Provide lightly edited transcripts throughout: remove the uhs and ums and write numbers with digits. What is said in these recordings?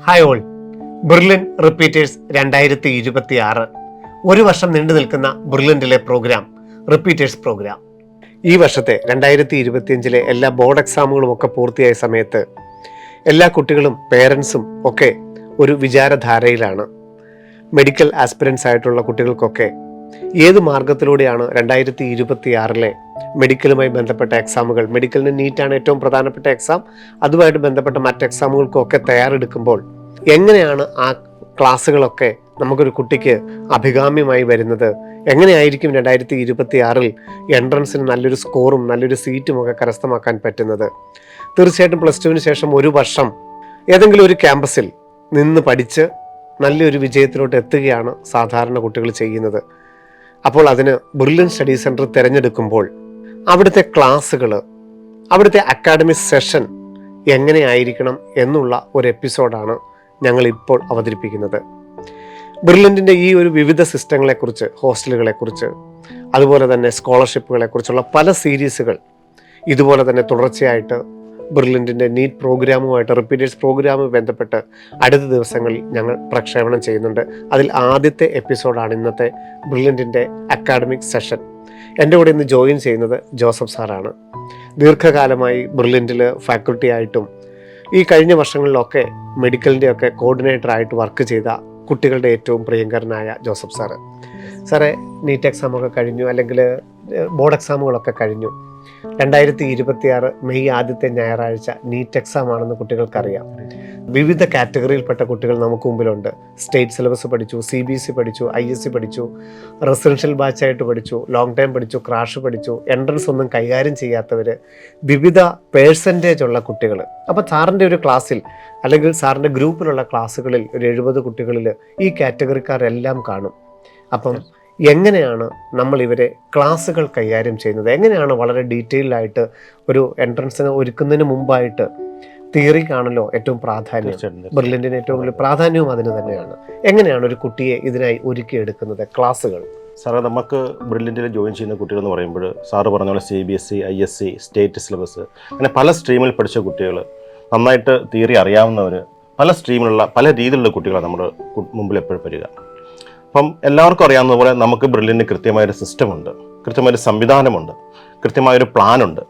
Hi all, brilliant repeaters 2026 ഒരു വർഷം നീണ്ടു നിൽക്കുന്ന ബ്രില്യൻറ്റിലെ പ്രോഗ്രാം റിപ്പീറ്റേഴ്സ് പ്രോഗ്രാം. ഈ വർഷത്തെ 2025 എല്ലാ ബോർഡ് എക്സാമുകളും ഒക്കെ പൂർത്തിയായ സമയത്ത് എല്ലാ കുട്ടികളും പേരൻസും ഒക്കെ ഒരു വിചാരധാരയിലാണ്. മെഡിക്കൽ ആസ്പിരൻസ് ആയിട്ടുള്ള കുട്ടികൾക്കൊക്കെ ഏത് മാർഗത്തിലൂടെയാണ് 2026 മെഡിക്കലുമായി ബന്ധപ്പെട്ട എക്സാമുകൾ, മെഡിക്കലിന് നീറ്റാണ് ഏറ്റവും പ്രധാനപ്പെട്ട എക്സാം, അതുമായിട്ട് ബന്ധപ്പെട്ട മറ്റ് എക്സാമുകൾക്കൊക്കെ തയ്യാറെടുക്കുമ്പോൾ എങ്ങനെയാണ് ആ ക്ലാസ്സുകളൊക്കെ നമുക്കൊരു കുട്ടിക്ക് അഭികാമ്യമായി വരുന്നത്, എങ്ങനെയായിരിക്കും 2026 എൻട്രൻസിന് നല്ലൊരു സ്കോറും നല്ലൊരു സീറ്റും ഒക്കെ കരസ്ഥമാക്കാൻ പറ്റുന്നത്. തീർച്ചയായിട്ടും +2 ശേഷം ഒരു വർഷം ഏതെങ്കിലും ഒരു ക്യാമ്പസിൽ നിന്ന് പഠിച്ച് നല്ലൊരു വിജയത്തിലോട്ട് എത്തുകയാണ് സാധാരണ കുട്ടികൾ ചെയ്യുന്നത്. അപ്പോൾ അതിന് ബ്രില്യൻ സ്റ്റഡി സെൻറ്റർ തിരഞ്ഞെടുക്കുമ്പോൾ അവിടുത്തെ ക്ലാസ്സുകൾ, അവിടുത്തെ അക്കാഡമിക് സെഷൻ എങ്ങനെയായിരിക്കണം എന്നുള്ള ഒരു എപ്പിസോഡാണ് ഞങ്ങൾ ഇപ്പോൾ അവതരിപ്പിക്കുന്നത്. ബ്രില്യൻറ്റിൻ്റെ ഈ ഒരു വിവിധ സിസ്റ്റങ്ങളെക്കുറിച്ച്, ഹോസ്റ്റലുകളെക്കുറിച്ച്, അതുപോലെ തന്നെ സ്കോളർഷിപ്പുകളെക്കുറിച്ചുള്ള പല സീരീസുകൾ ഇതുപോലെ തന്നെ തുടർച്ചയായിട്ട് ബ്രില്യൻറ്റിൻ്റെ നീറ്റ് പ്രോഗ്രാമുമായിട്ട്, റിപ്പീറ്റേഴ്സ് പ്രോഗ്രാമുമായി ബന്ധപ്പെട്ട് അടുത്ത ദിവസങ്ങളിൽ ഞങ്ങൾ പ്രക്ഷേപണം ചെയ്യുന്നുണ്ട്. അതിൽ ആദ്യത്തെ എപ്പിസോഡാണ് ഇന്നത്തെ ബ്രില്യൻറ്റിൻ്റെ അക്കാഡമിക് സെഷൻ. എൻ്റെ കൂടെ ഇന്ന് ജോയിൻ ചെയ്യുന്നത് ജോസഫ് സാറാണ്. ദീർഘകാലമായി ബ്രില്യൻറ്റിൽ ഫാക്കൽറ്റി ആയിട്ടും ഈ കഴിഞ്ഞ വർഷങ്ങളിലൊക്കെ മെഡിക്കലിൻ്റെയൊക്കെ കോർഡിനേറ്ററായിട്ട് വർക്ക് ചെയ്ത കുട്ടികളുടെ ഏറ്റവും പ്രിയങ്കരനായ ജോസഫ് സാറ്. സാറേ, നീറ്റ് എക്സാമൊക്കെ കഴിഞ്ഞു, അല്ലെങ്കിൽ ബോർഡ് എക്സാമുകളൊക്കെ കഴിഞ്ഞു. 2026 മെയ് ആദ്യത്തെ ഞായറാഴ്ച നീറ്റ് എക്സാം ആണെന്ന് കുട്ടികൾക്കറിയാം. വിവിധ കാറ്റഗറിയിൽപ്പെട്ട കുട്ടികൾ നമുക്ക് മുമ്പിലുണ്ട്. സ്റ്റേറ്റ് സിലബസ് പഠിച്ചു, CBSE പഠിച്ചു, ISC പഠിച്ചു, റെസിഡൻഷ്യൽ ബാച്ചായിട്ട് പഠിച്ചു, ലോങ് ടൈം പഠിച്ചു, ക്രാഷ് പഠിച്ചു, എൻട്രൻസ് ഒന്നും കൈകാര്യം ചെയ്യാത്തവർ, വിവിധ പേഴ്സൻറ്റേജ് ഉള്ള കുട്ടികൾ. അപ്പോൾ സാറിൻ്റെ ഒരു ക്ലാസ്സിൽ അല്ലെങ്കിൽ സാറിൻ്റെ ഗ്രൂപ്പിലുള്ള ക്ലാസ്സുകളിൽ ഒരു 70 കുട്ടികളിൽ ഈ കാറ്റഗറിക്കാരെല്ലാം കാണും. അപ്പം എങ്ങനെയാണ് നമ്മൾ ഇവരെ ക്ലാസ്സുകൾ കൈകാര്യം ചെയ്യുന്നത്, എങ്ങനെയാണ് വളരെ ഡീറ്റെയിൽഡായിട്ട് ഒരു എൻട്രൻസിന് ഒരുക്കുന്നതിന് മുമ്പായിട്ട് തിയറിക്കാണല്ലോ ഏറ്റവും പ്രാധാന്യം, ബ്രില്യൻറ്റിന് ഏറ്റവും വലിയ പ്രാധാന്യവും അതിന് തന്നെയാണ്. എങ്ങനെയാണ് ഒരു കുട്ടിയെ ഇതിനായി ഒരുക്കിയെടുക്കുന്നത് ക്ലാസ്സുകൾ? സാറേ, നമുക്ക് ബ്രില്യൻറ്റിൽ ജോയിൻ ചെയ്യുന്ന കുട്ടികൾ എന്ന് പറയുമ്പോൾ സാറ് പറഞ്ഞ പോലെ CBSE, ISC, സ്റ്റേറ്റ് സിലബസ്, അങ്ങനെ പല സ്ട്രീമിൽ പഠിച്ച കുട്ടികൾ, നന്നായിട്ട് തിയറി അറിയാവുന്നവർ, പല സ്ട്രീമിലുള്ള പല രീതിയിലുള്ള കുട്ടികളാണ് നമ്മുടെ മുമ്പിൽ എപ്പോഴും വരിക. അപ്പം എല്ലാവർക്കും അറിയാവുന്നതുപോലെ നമുക്ക് ബ്രില്യൻറ്റിന് കൃത്യമായൊരു സിസ്റ്റമുണ്ട്, കൃത്യമായൊരു സംവിധാനമുണ്ട്, കൃത്യമായൊരു പ്ലാനുണ്ട്.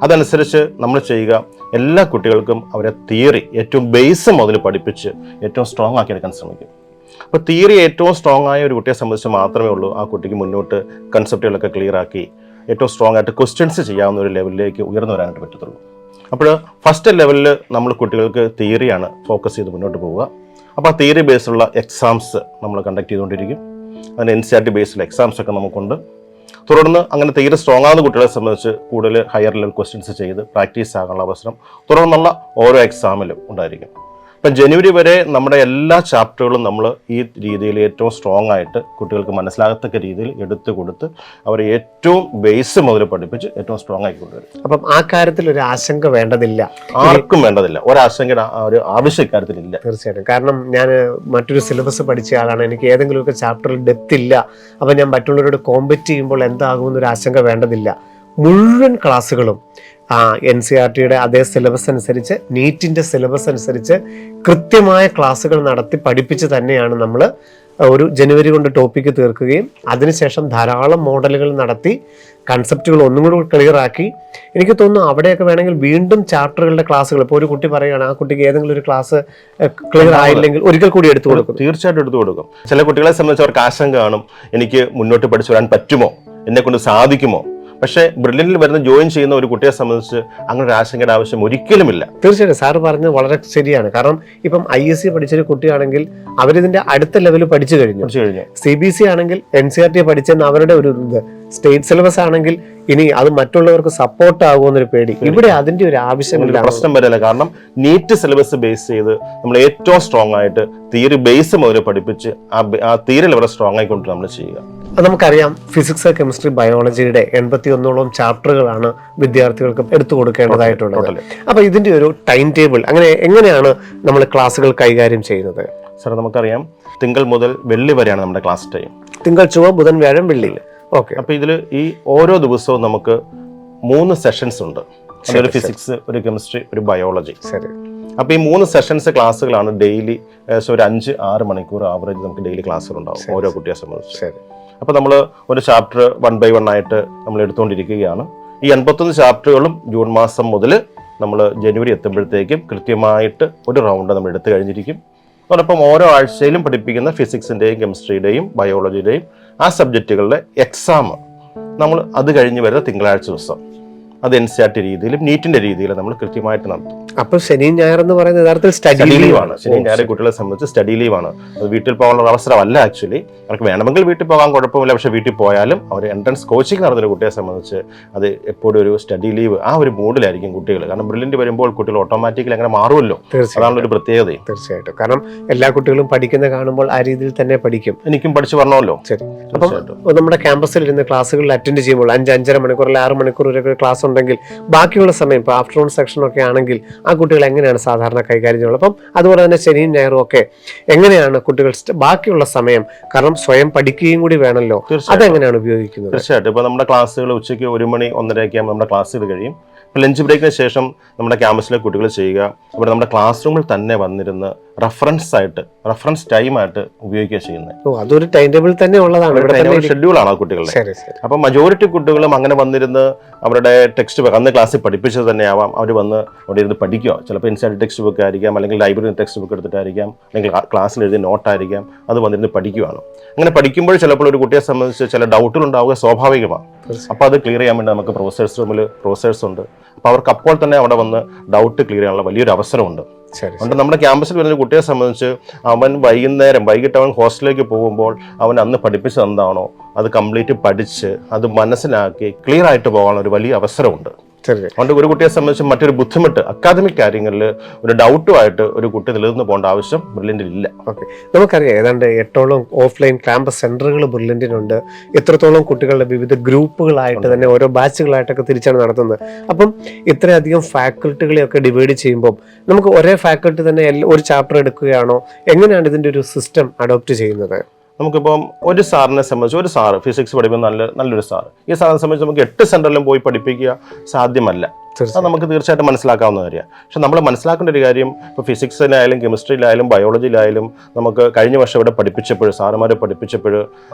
അതനുസരിച്ച് നമ്മൾ ചെയ്യുക. എല്ലാ കുട്ടികൾക്കും അവരെ തിയറി ഏറ്റവും ബേസ് മുതൽ പഠിപ്പിച്ച് ഏറ്റവും സ്ട്രോങ് ആക്കി എടുക്കാൻ ശ്രമിക്കും. അപ്പോൾ തിയറി ഏറ്റവും സ്ട്രോങ് ആയ ഒരു കുട്ടിയെ സംബന്ധിച്ച് മാത്രമേ ഉള്ളൂ ആ കുട്ടിക്ക് മുന്നോട്ട് കൺസെപ്റ്റുകളൊക്കെ ക്ലിയർ ആക്കി ഏറ്റവും സ്ട്രോങ് ആയിട്ട് ക്വസ്റ്റ്യൻസ് ചെയ്യാവുന്ന ഒരു ലെവലിലേക്ക് ഉയർന്നു വരാനായിട്ട് പറ്റത്തുള്ളൂ. അപ്പോൾ ഫസ്റ്റ് ലെവലിൽ നമ്മൾ കുട്ടികൾക്ക് തിയറിയാണ് ഫോക്കസ് ചെയ്ത് മുന്നോട്ട് പോവുക. അപ്പോൾ ആ തിയറി ബേസ്ഡുള്ള എക്സാംസ് നമ്മൾ കണ്ടക്ട് ചെയ്തുകൊണ്ടിരിക്കും. അതിന് NCERT ബേസ്ഡുള്ള എക്സാംസ് ഒക്കെ നമുക്കുണ്ട്. തുടർന്ന് അങ്ങനെ തിയറി സ്ട്രോങ് ആകുന്ന കുട്ടികളെ സംബന്ധിച്ച് കൂടുതൽ ഹയർ ലെവൽ ക്വസ്റ്റ്യൻസ് ചെയ്ത് പ്രാക്ടീസ് ആകാനുള്ള അവസരം തുടർന്നുള്ള ഓരോ എക്സാമിലും ഉണ്ടായിരിക്കും. ഇപ്പം ജനുവരി വരെ നമ്മുടെ എല്ലാ ചാപ്റ്ററുകളും നമ്മൾ ഈ രീതിയിൽ ഏറ്റവും സ്ട്രോങ് ആയിട്ട് കുട്ടികൾക്ക് മനസ്സിലാകത്തക്ക രീതിയിൽ എടുത്തു കൊടുത്ത് അവരെ ഏറ്റവും ബേസ് മുതൽ പഠിപ്പിച്ച് ഏറ്റവും സ്ട്രോങ് ആക്കി കൊണ്ടുവരും. അപ്പം ആ കാര്യത്തിൽ ഒരു ആശങ്ക വേണ്ടതില്ല, ആർക്കും വേണ്ടതില്ല, ഒരാശങ്കയുടെ ഒരു ആവശ്യം ഇക്കാര്യത്തിലില്ല. തീർച്ചയായിട്ടും. കാരണം ഞാൻ മറ്റൊരു സിലബസ് പഠിച്ച ആളാണ്, എനിക്ക് ഏതെങ്കിലുമൊക്കെ ചാപ്റ്ററിൽ ഡെപ്ത് ഇല്ല, അപ്പം ഞാൻ മറ്റുള്ളവരോട് കോമ്പറ്റ് ചെയ്യുമ്പോൾ എന്താകുമെന്നൊരു ആശങ്ക വേണ്ടതില്ല. മുഴുവൻ ക്ലാസ്സുകളും NCERTയുടെ അതേ സിലബസ് അനുസരിച്ച്, നീറ്റിൻ്റെ സിലബസ് അനുസരിച്ച് കൃത്യമായ ക്ലാസ്സുകൾ നടത്തി പഠിപ്പിച്ച് തന്നെയാണ് നമ്മൾ ഒരു ജനുവരി കൊണ്ട് ടോപ്പിക്ക് തീർക്കുകയും അതിനുശേഷം ധാരാളം മോഡലുകൾ നടത്തി കൺസെപ്റ്റുകൾ ഒന്നും കൂടി ക്ലിയർ ആക്കി. എനിക്ക് തോന്നുന്നു അവിടെയൊക്കെ വേണമെങ്കിൽ വീണ്ടും ചാപ്റ്ററുകളുടെ ക്ലാസ്സുകൾ, ഇപ്പോൾ ഒരു കുട്ടി പറയുകയാണ് ആ കുട്ടിക്ക് ഏതെങ്കിലും ഒരു ക്ലാസ് ക്ലിയർ ആയില്ലെങ്കിൽ ഒരിക്കൽ കൂടി എടുത്തു കൊടുക്കും. തീർച്ചയായിട്ടും എടുത്തു കൊടുക്കും. ചില കുട്ടികളെ സംബന്ധിച്ച് അവർക്ക് ആശങ്ക കാണും, എനിക്ക് മുന്നോട്ട് പഠിച്ചു വരാൻ പറ്റുമോ, എന്നെ കൊണ്ട് സാധിക്കുമോ. പക്ഷേ ബ്രില്യൻറ്റിൽ വരുന്ന ജോയിൻ ചെയ്യുന്ന ഒരു കുട്ടിയെ സംബന്ധിച്ച് അങ്ങനെ ഒരു ആശങ്കയുടെ ആവശ്യം ഒരിക്കലുമില്ല. തീർച്ചയായിട്ടും സാറ് പറഞ്ഞത് വളരെ ശരിയാണ്. കാരണം ഇപ്പം ISC പഠിച്ചൊരു കുട്ടിയാണെങ്കിൽ അവരിതിന്റെ അടുത്ത ലെവൽ പഠിച്ചു കഴിഞ്ഞു. CBSE ആണെങ്കിൽ NCERT പഠിച്ചെന്ന് അവരുടെ ഒരു ഇത്, സ്റ്റേറ്റ് സിലബസ് ആണെങ്കിൽ ഇനി അത് മറ്റുള്ളവർക്ക് സപ്പോർട്ട് ആകുമെന്നൊരു പേടി. ഇവിടെ അതിന്റെ ഒരു ആവശ്യമില്ല, പ്രശ്നം വരില്ല. കാരണം നീറ്റ് സിലബസ് ബേസ് ചെയ്ത് നമ്മൾ ഏറ്റവും സ്ട്രോങ് ആയിട്ട് തിയറി ബേസ് മുതൽ പഠിപ്പിച്ച് ആ തിയറി ലെവൽ സ്ട്രോങ് ആയിക്കൊണ്ട് നമ്മൾ ചെയ്യുക. അത് നമുക്കറിയാം. ഫിസിക്സ്, കെമിസ്ട്രി, ബയോളജിയുടെ 81ഓളം ചാപ്റ്ററുകളാണ് വിദ്യാർത്ഥികൾക്ക് എടുത്തു കൊടുക്കേണ്ടതായിട്ടുള്ളത്. അപ്പൊ ഇതിന്റെ ഒരു ടൈം ടേബിൾ, എങ്ങനെയാണ് നമ്മൾ ക്ലാസ്സുകൾ കൈകാര്യം ചെയ്യുന്നത്? സാർ, നമുക്കറിയാം തിങ്കൾ മുതൽ വെള്ളി വരെയാണ് നമ്മുടെ ക്ലാസ് ടൈം. തിങ്കൾ, ചൊവ്വ, ബുധൻ, വ്യാഴം, വെള്ളി. ഓക്കെ. അപ്പോൾ ഇതിൽ ഈ ഓരോ ദിവസവും നമുക്ക് 3 സെഷൻസ് ഉണ്ട്. ഒരു ഫിസിക്സ്, ഒരു കെമിസ്ട്രി, ഒരു ബയോളജി. ശരി. അപ്പോൾ ഈ 3 സെഷൻസ് ക്ലാസ്സുകളാണ് ഡെയിലി ഏകദേശം ഒരു 5-6 മണിക്കൂർ ആവറേജ് നമുക്ക് ഡെയിലി ക്ലാസ്സുകളുണ്ടാവും ഓരോ കുട്ടിയെ സംബന്ധിച്ച്. അപ്പോൾ നമ്മൾ ഒരു ചാപ്റ്റർ 1 by 1 ആയിട്ട് നമ്മൾ എടുത്തുകൊണ്ടിരിക്കുകയാണ്. ഈ 81 ചാപ്റ്ററുകളും ജൂൺ മാസം മുതൽ നമ്മൾ ജനുവരി എത്തുമ്പോഴത്തേക്കും കൃത്യമായിട്ട് ഒരു റൗണ്ട് നമ്മൾ എടുത്തു കഴിഞ്ഞിരിക്കും. അതോടൊപ്പം ഓരോ ആഴ്ചയിലും പഠിപ്പിക്കുന്ന ഫിസിക്സിൻ്റെയും കെമിസ്ട്രിയുടെയും ബയോളജിയുടെയും ആ സബ്ജക്റ്റുകളുടെ എക്സാം നമ്മൾ അത് കഴിഞ്ഞ് വരുന്ന തിങ്കളാഴ്ച ദിവസം അത് NCERT രീതിയിലും നീറ്റിന്റെ രീതിയിലും നമ്മൾ കൃത്യമായിട്ട് നടത്തും. അപ്പോൾ ശനിയും ഞായർ എന്ന് പറയുന്നത് യഥാർത്ഥത്തിൽ സ്റ്റഡി ലീവാണ്. ശനിയും ഞായർ കുട്ടികളെ സംബന്ധിച്ച് സ്റ്റഡി ലീവാണ്. അത് വീട്ടിൽ പോകാനുള്ള അവസരമല്ല. ആക്ച്വലി അവർക്ക് വേണമെങ്കിൽ വീട്ടിൽ പോകാൻ കുഴപ്പമില്ല. പക്ഷേ വീട്ടിൽ പോയാലും അവർ എൻട്രൻസ് കോച്ചിങ് നടത്തുന്ന കുട്ടിയെ സംബന്ധിച്ച് അത് എപ്പോഴും ഒരു സ്റ്റഡി ലീവ് ആ ഒരു മൂഡിലായിരിക്കും കുട്ടികൾ. കാരണം ബ്രില്യൻ്റ് വരുമ്പോൾ കുട്ടികൾ ഓട്ടോമാറ്റിക്കലി അങ്ങനെ മാറുമല്ലോ. അതാണ് ഒരു പ്രത്യേകത. തീർച്ചയായിട്ടും. കാരണം എല്ലാ കുട്ടികളും പഠിക്കുന്ന കാണുമ്പോൾ ആ രീതിയിൽ തന്നെ പഠിക്കും. എനിക്കും പഠിച്ചു പറഞ്ഞല്ലോ. ശരി. അപ്പം നമ്മുടെ ക്യാമ്പസിൽ ഇരുന്ന് ക്ലാസ്സുകളിൽ അറ്റൻഡ് ചെയ്യുമ്പോൾ 5-5.5 മണിക്കൂർ അല്ലെങ്കിൽ 6 മണിക്കൂർ വരെ ക്ലാസ് ഉണ്ടെങ്കിൽ ബാക്കിയുള്ള സമയം ഇപ്പോൾ ആഫ്റ്റർനൂൺ സെക്ഷൻ ഒക്കെ ആണെങ്കിൽ ആ കുട്ടികൾ എങ്ങനെയാണ് സാധാരണ കൈകാര്യം ചെയ്യുന്നത്? അപ്പം അതുപോലെ തന്നെ ശനിയും ഞായറും ഒക്കെ എങ്ങനെയാണ് കുട്ടികൾ ബാക്കിയുള്ള സമയം, കാരണം സ്വയം പഠിക്കുകയും കൂടി വേണമല്ലോ, അതെങ്ങനെയാണ് ഉപയോഗിക്കുന്നത്? തീർച്ചയായിട്ടും. ഇപ്പോൾ നമ്മുടെ ക്ലാസ്സുകൾ ഉച്ചയ്ക്ക് 1 മണി 1:30 ആകുമ്പോൾ നമ്മുടെ ക്ലാസ്സുകൾ കഴിയും. ഇപ്പോൾ ലഞ്ച് ബ്രേക്കിന് ശേഷം നമ്മുടെ ക്യാമ്പസിലെ കുട്ടികൾ ചെയ്യുക ഇവിടെ നമ്മുടെ ക്ലാസ് റൂമിൽ തന്നെ വന്നിരുന്ന് റെഫറൻസ് ടൈമായിട്ട് ഉപയോഗിക്കുക ചെയ്യുന്നത്. അതൊരു ടൈം ടേബിൾ തന്നെ ഉള്ളതാണ്, ഷെഡ്യൂളാണ് ആ കുട്ടികളുടെ. അപ്പം മജോറിറ്റി കുട്ടികളും അങ്ങനെ വന്നിരുന്ന് അവരുടെ ടെക്സ്റ്റ് ബുക്ക് അന്ന് ക്ലാസ്സിൽ പഠിപ്പിച്ചത് തന്നെ ആവാം. അവർ വന്ന് അവിടെ ഇരുന്ന് പഠിക്കുക. ചിലപ്പോൾ NCERT ടെക്സ്റ്റ് ബുക്ക് ആയിരിക്കാം, അല്ലെങ്കിൽ ലൈബ്രറി ടെക്സ്റ്റ് ബുക്ക് എടുത്തിട്ടായിരിക്കാം, അല്ലെങ്കിൽ ക്ലാസ്സിൽ എഴുതിയ നോട്ടായിരിക്കാം. അത് വന്നിരുന്ന് പഠിക്കുകയാണ്. അങ്ങനെ പഠിക്കുമ്പോൾ ചിലപ്പോൾ ഒരു കുട്ടിയെ സംബന്ധിച്ച് ചില ഡൗട്ടുകൾ ഉണ്ടാവുക സ്വാഭാവികമാണ്. അപ്പോൾ അത് ക്ലിയർ ചെയ്യാൻ വേണ്ടി നമുക്ക് പ്രൊഫസേഴ്സ് ഉണ്ട്. അപ്പോൾ അവർക്ക് അപ്പോൾ തന്നെ അവിടെ വന്ന് ഡൗട്ട് ക്ലിയർ ചെയ്യാനുള്ള വലിയൊരു അവസരമുണ്ട്. അതുകൊണ്ട് നമ്മുടെ ക്യാമ്പസിൽ വരുന്ന കുട്ടിയെ സംബന്ധിച്ച് അവൻ വൈകിട്ട് അവൻ ഹോസ്റ്റലിലേക്ക് പോകുമ്പോൾ അവൻ അന്ന് പഠിപ്പിച്ചത് എന്താണോ അത് കംപ്ലീറ്റ് പഠിച്ച് അത് മനസ്സിലാക്കി ക്ലിയർ ആയിട്ട് പോകാനുള്ള ഒരു വലിയ അവസരമുണ്ട്. അതുകൊണ്ട് ഒരു കുട്ടിയെ സംബന്ധിച്ച് മറ്റൊരു ബുദ്ധിമുട്ട് അക്കാദമിക് കാര്യങ്ങളിൽ ഒരു ഡൗട്ടുമായിട്ട് ഒരു കുട്ടി നിലനിന്ന് പോകേണ്ട ആവശ്യം ബ്രില്യൻ്റിൽ ഇല്ല. ഓക്കെ, നമുക്കറിയാം ഏതാണ്ട് 8ഓളം ഓഫ്ലൈൻ ക്യാമ്പസ് സെന്ററുകൾ ബ്രില്യൻ്റിനുണ്ട്. ഇത്രത്തോളം കുട്ടികളുടെ വിവിധ ഗ്രൂപ്പുകളായിട്ട് തന്നെ ഓരോ ബാച്ചുകളായിട്ടൊക്കെ തിരിച്ചാണ് നടത്തുന്നത്. അപ്പം ഇത്രയധികം ഫാക്കൽറ്റികളെയൊക്കെ ഡിവൈഡ് ചെയ്യുമ്പോൾ നമുക്ക് ഒരേ ഫാക്കൽറ്റി തന്നെ ഒരു ചാപ്റ്റർ എടുക്കുകയാണോ? എങ്ങനെയാണ് ഇതിൻ്റെ ഒരു സിസ്റ്റം അഡോപ്റ്റ് ചെയ്യുന്നത്? നമുക്കിപ്പം ഒരു സാറിനെ സംബന്ധിച്ച് ഒരു സാറ് ഫിസിക്സ് പഠിക്കുന്ന നല്ലൊരു സാറ് ഈ സാറിനെ സംബന്ധിച്ച് നമുക്ക് 8 സെന്ററിലും പോയി പഠിപ്പിക്കുക സാധ്യമല്ല. അത് നമുക്ക് തീർച്ചയായിട്ടും മനസ്സിലാക്കാവുന്ന കാര്യമാണ്. പക്ഷെ നമ്മൾ മനസ്സിലാക്കേണ്ട ഒരു കാര്യം ഇപ്പോൾ ഫിസിക്സിലായാലും കെമിസ്ട്രിയിലായാലും ബയോളജിയിലായാലും നമുക്ക് കഴിഞ്ഞ വർഷം ഇവിടെ പഠിപ്പിച്ചപ്പോൾ സാറുമാരെ പഠിപ്പിച്ചപ്പോൾ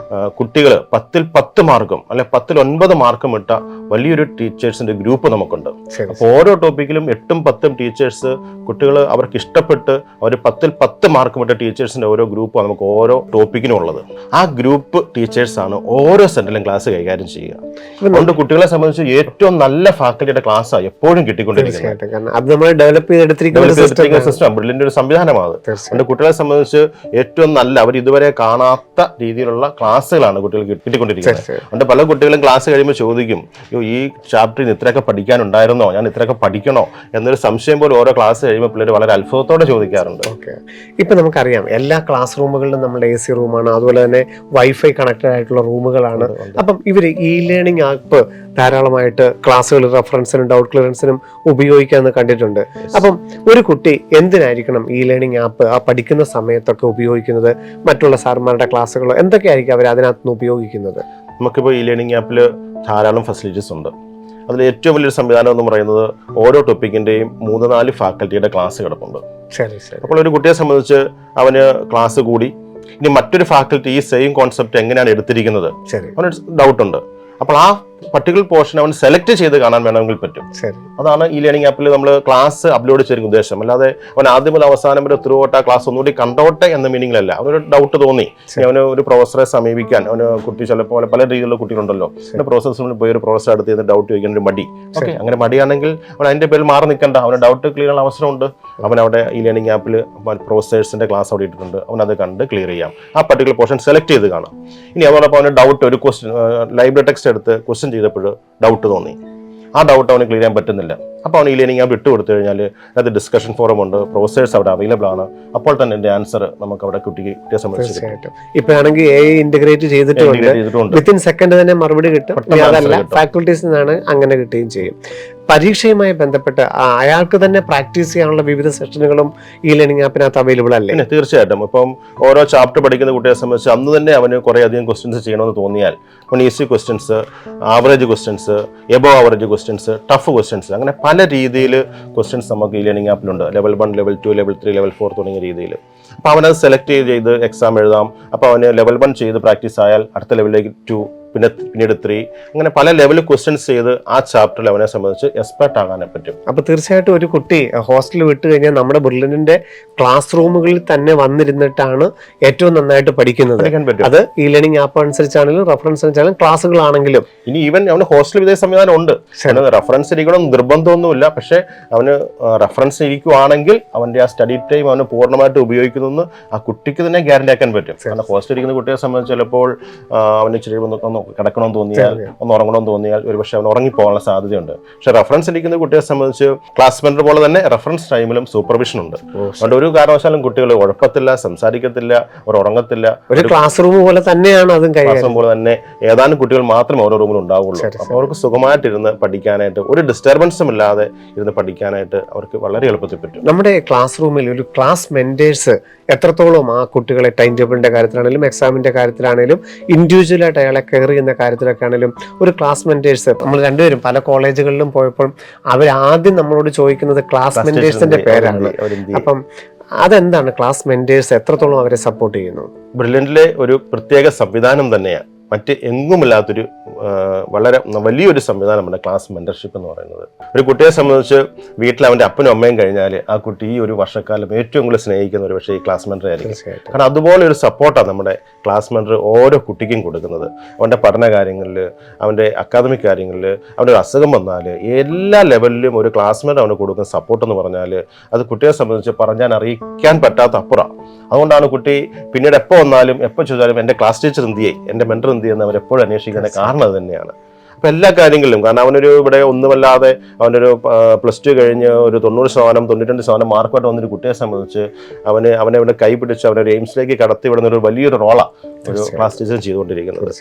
കുട്ടികൾ 10ൽ 10 മാർക്കും അല്ലെ 10ൽ 9 മാർക്കും ഇട്ട വലിയൊരു ടീച്ചേഴ്സിന്റെ ഗ്രൂപ്പ് നമുക്കുണ്ട്. അപ്പോൾ ഓരോ ടോപ്പിക്കിലും 8ഉം 10ഉം ടീച്ചേഴ്സ് കുട്ടികൾ അവർക്ക് ഇഷ്ടപ്പെട്ട് അവർ 10ൽ 10 മാർക്കും ഇട്ട ടീച്ചേഴ്സിന്റെ ഓരോ ഗ്രൂപ്പാണ് നമുക്ക് ഓരോ ടോപ്പിക്കിനും ഉള്ളത്. ആ ഗ്രൂപ്പ് ടീച്ചേഴ്സാണ് ഓരോ സെന്ററിലും ക്ലാസ് കൈകാര്യം ചെയ്യുക. അതുകൊണ്ട് കുട്ടികളെ സംബന്ധിച്ച് ഏറ്റവും നല്ല ഫാക്കൽറ്റിയുടെ ക്ലാസ്സാണ് എപ്പോഴും കിട്ടിക്കൊണ്ടിരിക്കുന്നത്. സിസ്റ്റം ബ്രില്യൻ്റ് ഒരു സംവിധാനമാണ്. അതുകൊണ്ട് കുട്ടികളെ സംബന്ധിച്ച് ഏറ്റവും നല്ല അവർ ഇതുവരെ കാണാത്ത രീതിയിലുള്ള ക്ലാസ്സുകളാണ് കുട്ടികൾക്ക് കിട്ടിക്കൊണ്ടിരിക്കുന്നത്. അതുകൊണ്ട് പല കുട്ടികളും ക്ലാസ് കഴിയുമ്പോൾ ചോദിക്കും, ഈ ചാപ്റ്ററിൽ ഇത്രയൊക്കെ പഠിക്കാനുണ്ടായിരുന്നോ, ഞാൻ ഇത്രയൊക്കെ പഠിക്കണോ എന്നൊരു സംശയം പോലും ഓരോ ക്ലാസ് കഴിയുമ്പോൾ പിള്ളേർ വളരെ അത്ഭുതത്തോടെ ചോദിക്കാറുണ്ട്. ഇപ്പൊ നമുക്കറിയാം എല്ലാ ക്ലാസ് റൂമുകളിലും നമ്മുടെ AC റൂമാണ്, അതുപോലെ തന്നെ വൈഫൈ കണക്റ്റഡ് ആയിട്ടുള്ള റൂമുകളാണ്. അപ്പം ഇവര് ഈ ലേണിംഗ് ആപ്പ് ധാരാളമായിട്ട് ക്ലാസ്സുകൾ റെഫറൻസിനും ഡൗട്ട് ക്ലിയറൻസിനും ഉപയോഗിക്കാമെന്ന് കണ്ടിട്ടുണ്ട്. അപ്പം ഒരു കുട്ടി എന്തിനായിരിക്കണം ഈ ലേണിംഗ് ആപ്പ് ആ പഠിക്കുന്ന സമയത്തൊക്കെ ഉപയോഗിക്കുന്നത്? മറ്റുള്ള സാർമാരുടെ ക്ലാസ്സുകളോ എന്തൊക്കെയായിരിക്കും അവർ അതിനകത്ത് ഉപയോഗിക്കുന്നത്? നമുക്കിപ്പോൾ ഈ ലേണിംഗ് ആപ്പിൽ ധാരാളം ഫെസിലിറ്റീസ് ഉണ്ട്. അതിൽ ഏറ്റവും വലിയൊരു സംവിധാനം എന്ന് പറയുന്നത് ഓരോ ടോപ്പിക്കിൻ്റെയും 3-4 ഫാക്കൽറ്റിയുടെ ക്ലാസ് കിടപ്പുണ്ട്. അപ്പോൾ ഒരു കുട്ടിയെ സംബന്ധിച്ച് അവന് ക്ലാസ് കൂടി ഇനി മറ്റൊരു ഫാക്കൽറ്റി ഈ സെയിം കോൺസെപ്റ്റ് എങ്ങനെയാണ് എടുത്തിരിക്കുന്നത് അവന് ഡൗട്ടുണ്ട്. അപ്പോൾ ആ പർട്ടിക്കുലർ പോർഷൻ അവൻ സെലക്ട് ചെയ്ത് കാണാൻ വേണമെങ്കിൽ പറ്റും. അതാണ് ഈ ലേണിംഗ് ആപ്പിൽ നമ്മൾ ക്ലാസ് അപ്ലോഡ് ചെയ്യുന്ന ഉദ്ദേശം. അല്ലാതെ അവൻ ആദ്യം മുതൽ അവസാനം വരെ ത്രൂ ഔട്ട് ആ ക്ലാസ് ഒന്നുകൂടി കണ്ടോട്ടെ എന്ന മീനിങ്ങിലല്ല. അവനൊരു ഡൗട്ട് തോന്നി, അവന് ഒരു പ്രൊഫസറെ സമീപിക്കാൻ, അവന് കുട്ടി ചിലപ്പോൾ പല രീതിയിലുള്ള കുട്ടികളുണ്ടല്ലോ, പ്രൊഫസേഴ്സിന് പോയി ഒരു പ്രൊഫസർ അടുത്ത് ചെയ്ത് ഡൗട്ട് ചോദിക്കാൻ ഒരു മടി. ഓക്കെ, അങ്ങനെ മടിയാണെങ്കിൽ അവൻ അതിന്റെ പേരിൽ മാറി നിൽക്കണ്ട, അവന് ഡൗട്ട് ക്ലിയർ ചെയ്യാൻ അവസരമുണ്ട്. അവൻ അവിടെ ഈ ലേണിംഗ് ആപ്പിൽ പ്രൊഫസേഴ്സിന്റെ ക്ലാസ് അവിടെ ഇട്ടിട്ടുണ്ട്, അവൻ അത് കണ്ട് ക്ലിയർ ചെയ്യാം. ആ പർട്ടിക്കുലർ പോർഷൻ സെലക്ട് ചെയ്ത് കാണാം. ഇനി അതോടൊപ്പം അവന് ഡൗട്ട് ഒരു ക്വസ്റ്റ്യൻ ലൈബ്രറി ടെക്സ്റ്റ് എടുത്ത് ക്വസ്റ്റ്യൻ ചെയ്തപ്പോൾ ഡൗട്ട് തോന്നി, ആ ഡൗട്ട് അവന് ക്ലിയർ ചെയ്യാൻ പറ്റുന്നില്ല. അപ്പോൾ അവൻ ഈ ലേണിംഗ് ആപ്പ് ഇട്ട് കൊടുത്തു കഴിഞ്ഞാൽ അത് ഡിസ്കഷൻ ഫോറം ഉണ്ട്, പ്രൊഫസേഴ്സ് അവിടെ അവൈലബിൾ ആണ്. അപ്പോൾ തന്നെ എൻ്റെ ആൻസർ നമുക്ക് അവിടെ കുട്ടിയെ സംബന്ധിച്ച് ഇപ്പൊ ആണെങ്കിൽ AI ഇന്റഗ്രേറ്റ് ചെയ്തിട്ടുണ്ട്, വിത്തിൻ സെക്കൻഡ് തന്നെ മറുപടി കിട്ടും. അതല്ല ഫാക്കൽറ്റീസിൽ നിന്നാണ് അങ്ങനെ കിട്ടുകയും ചെയ്യും. പരീക്ഷയുമായി ബന്ധപ്പെട്ട് അയാൾക്ക് തന്നെ പ്രാക്ടീസ് ചെയ്യാനുള്ള വിവിധ സെഷനുകളും ഈ ലേണിംഗ് ആപ്പിനകത്ത് അവൈലബിൾ അല്ലേ? പിന്നെ തീർച്ചയായിട്ടും ഇപ്പം ഓരോ ചാപ്റ്റർ പഠിക്കുന്ന കുട്ടിയെ സംബന്ധിച്ച് അന്ന് തന്നെ അവന് കുറേ അധികം ക്വസ്റ്റ്യൻസ് ചെയ്യണമെന്ന് തോന്നിയാൽ അവൻ easy questions, average questions, above average questions, tough questions, അങ്ങനെ പല രീതിയിൽ ക്വസ്റ്റ്യൻസ് നമുക്ക് ഈ ലേണിംഗ് ആപ്പിലുണ്ട്. ലെവൽ 1, ലെവൽ 2, ലെവൽ 3, ലെവൽ 4 തുടങ്ങിയ രീതിയിൽ. അപ്പോൾ അവനത് സെലക്ട് ചെയ്ത് എക്സാം എഴുതാം. അപ്പോൾ അവന് ലെവൽ 1 ചെയ്ത് പ്രാക്ടീസ് ആയാൽ അടുത്ത ലെവലിലേക്ക് 2, പിന്നീട് 3, അങ്ങനെ പല ലെവൽ ക്വസ്റ്റ്യൻസ് ചെയ്ത് ആ ചാപ്റ്ററിൽ അവനെ സംബന്ധിച്ച് എക്സ്പെർട്ട് ആകാനേ പറ്റും. അപ്പൊ തീർച്ചയായിട്ടും ഒരു കുട്ടി ഹോസ്റ്റലിൽ വിട്ട് കഴിഞ്ഞാൽ നമ്മുടെ ബ്രില്യന്റിന്റെ ക്ലാസ് റൂമുകളിൽ തന്നെ വന്നിരുന്നിട്ടാണ് ഏറ്റവും നന്നായിട്ട് പഠിക്കുന്നത്. അത് ഈ ലേണിംഗ് ആപ്പ് അനുസരിച്ചാണെങ്കിലും റഫറൻസ് അനുസരിച്ചാണെങ്കിലും ക്ലാസ്സുകളാണെങ്കിലും. ഇനി ഈവൻ അവന് ഹോസ്റ്റൽ വിദേശ സംവിധാനം ഉണ്ട്. റഫറൻസ് ഇരിക്കണം നിർബന്ധമൊന്നുമില്ല. പക്ഷെ അവന് റഫറൻസ് ഇരിക്കുവാണെങ്കിൽ അവന്റെ ആ സ്റ്റഡി ടൈം അവന് പൂർണ്ണമായിട്ട് ഉപയോഗിക്കുന്നു ആ കുട്ടിക്ക് തന്നെ ഗ്യാരണ്ടി ആക്കാൻ പറ്റും. കാരണം ഹോസ്റ്റലിൽ ഇരിക്കുന്ന കുട്ടിയെ സംബന്ധിച്ച് ചിലപ്പോൾ അവന് ഇച്ചിരി കിടക്കണമെന്ന് തോന്നിയാൽ, ഒന്ന് ഉറങ്ങണമെന്ന് തോന്നിയാൽ ഒരുപക്ഷെ അവൻ ഉറങ്ങിപ്പോകാനുള്ള സാധ്യതയുണ്ട്. പക്ഷെ റഫറൻസ് ഇരിക്കുന്ന കുട്ടിയെ സംബന്ധിച്ച് ക്ലാസ് മെന്റർ പോലെ തന്നെ റഫറൻസ് ടൈമിലും സൂപ്പർവിഷൻ ഉണ്ട്. അതുകൊണ്ട് ഒരു കാരണവശാലും കുട്ടികൾ ഉഴപ്പത്തില്ല, സംസാരിക്കത്തില്ല, അവർ ഉറങ്ങത്തില്ല. ഒരു ക്ലാസ് റൂം പോലെ തന്നെയാണ് അതും. ക്ലാസ് റൂം പോലെ തന്നെ ഏതാനും കുട്ടികൾ മാത്രമേ ഓരോ റൂമിൽ ഉണ്ടാവുള്ളൂ. അപ്പോൾ അവർക്ക് സുഖമായിട്ടിരുന്ന് പഠിക്കാനായിട്ട്, ഒരു ഡിസ്റ്റർബൻസും ഇല്ലാതെ ഇരുന്ന് പഠിക്കാനായിട്ട് അവർക്ക് വളരെ എളുപ്പത്തിൽ പറ്റും. നമ്മുടെ ക്ലാസ് റൂമിൽ ഒരു ക്ലാസ് മെന്റേഴ്സ് എത്രത്തോളം ആ കുട്ടികളെ ടൈം ടേബിളിന്റെ കാര്യത്തിലാണെങ്കിലും എക്സാമിന്റെ കാര്യത്തിലാണെങ്കിലും ഇൻഡിവിജ്വലായിട്ട് അയാളെ കെയർ ചെയ്യുന്ന കാര്യത്തിലൊക്കെ ആണെങ്കിലും ഒരു ക്ലാസ് മെന്റേഴ്സ്, നമ്മൾ രണ്ടുപേരും പല കോളേജുകളിലും പോയപ്പോൾ അവരാദ്യം നമ്മളോട് ചോദിക്കുന്നത് ക്ലാസ് മെന്റേഴ്സിന്റെ പേരാണ്. അപ്പം അതെന്താണ് ക്ലാസ് മെന്റേഴ്സ്, എത്രത്തോളം അവരെ സപ്പോർട്ട് ചെയ്യുന്നു? ബ്രില്യന്റിലെ ഒരു പ്രത്യേക സംവിധാനം തന്നെയാണ്. മറ്റ് എങ്ങുമില്ലാത്തൊരു വളരെ വലിയൊരു സംവിധാനമാണ് ക്ലാസ് മെന്റർഷിപ്പ് എന്ന് പറയുന്നത്. ഒരു കുട്ടിയെ സംബന്ധിച്ച് വീട്ടിൽ അവൻ്റെ അപ്പനും അമ്മയും കഴിഞ്ഞാൽ ആ കുട്ടി ഈ ഒരു വർഷക്കാലം ഏറ്റവും കൂടുതൽ സ്നേഹിക്കുന്ന ഒരു പക്ഷേ ഈ ക്ലാസ് മെന്റർ ആയിരിക്കും. കാരണം അതുപോലെ ഒരു സപ്പോർട്ടാണ് നമ്മുടെ ക്ലാസ് മെന്റർ ഓരോ കുട്ടിക്കും കൊടുക്കുന്നത്. അവൻ്റെ പഠന കാര്യങ്ങളിൽ, അവൻ്റെ അക്കാദമിക് കാര്യങ്ങളിൽ, അവൻ്റെ ഒരു അസുഖം വന്നാൽ എല്ലാ ലെവലിലും ഒരു ക്ലാസ് മെന്റർ അവന് കൊടുക്കുന്ന സപ്പോർട്ട് എന്ന് പറഞ്ഞാൽ അത് കുട്ടിയെ സംബന്ധിച്ച് പറഞ്ഞാൽ അറിയിക്കാൻ പറ്റാത്ത അപ്പുറം. അതുകൊണ്ടാണ് കുട്ടി പിന്നീട് എപ്പോൾ വന്നാലും എപ്പോൾ ചോദിച്ചാലും എൻ്റെ ക്ലാസ് ടീച്ചർ എന്തിയേ, എൻ്റെ മെന്റർ എന്തിയെന്ന് അവരെപ്പോഴും അന്വേഷിക്കുന്ന കാരണം അത് തന്നെയാണ്. അപ്പം എല്ലാ കാര്യങ്ങളിലും, കാരണം അവനൊരു ഇവിടെ ഒന്നുമല്ലാതെ അവനൊരു +2 കഴിഞ്ഞ് ഒരു 90%, 92% മാർക്കോട്ട് വന്നൊരു കുട്ടിയെ സംബന്ധിച്ച് അവനെ ഇവിടെ കൈ പിടിച്ച് അവനൊരു എയിംസിലേക്ക് കടത്തി വിടുന്ന ഒരു വലിയൊരു റോളാണ് ഒരു ക്ലാസ് ടീച്ചർ ചെയ്തുകൊണ്ടിരിക്കുന്നത്.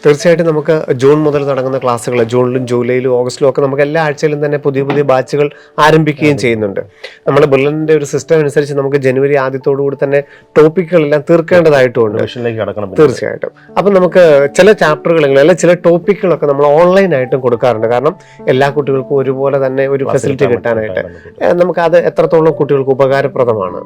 തീർച്ചയായിട്ടും നമുക്ക് ജൂൺ മുതൽ തുടങ്ങുന്ന ക്ലാസ്സുകൾ ജൂണിലും ജൂലൈയിലും ഓഗസ്റ്റിലും ഒക്കെ നമുക്ക് എല്ലാ ആഴ്ചയിലും തന്നെ പുതിയ പുതിയ ബാച്ചുകൾ ആരംഭിക്കുകയും ചെയ്യുന്നുണ്ട്. നമ്മുടെ ബ്രില്യന്റിന്റെ ഒരു സിസ്റ്റം അനുസരിച്ച് നമുക്ക് ജനുവരി ആദ്യത്തോടുകൂടി തന്നെ ടോപ്പിക്കുകളെല്ലാം തീർക്കേണ്ടതായിട്ടുണ്ട്. തീർച്ചയായിട്ടും. അപ്പം നമുക്ക് ചില ചാപ്റ്ററുകളെങ്കിലും അല്ലെങ്കിൽ ചില ടോപ്പിക്കുകളൊക്കെ നമ്മൾ ഓൺലൈനായിട്ടും കൊടുക്കാറുണ്ട്. കാരണം എല്ലാ കുട്ടികൾക്കും ഒരുപോലെ തന്നെ ഒരു ഫെസിലിറ്റി കിട്ടാനായിട്ട് നമുക്ക് അത് എത്രത്തോളം കുട്ടികൾക്ക് ഉപകാരപ്രദമാണ്.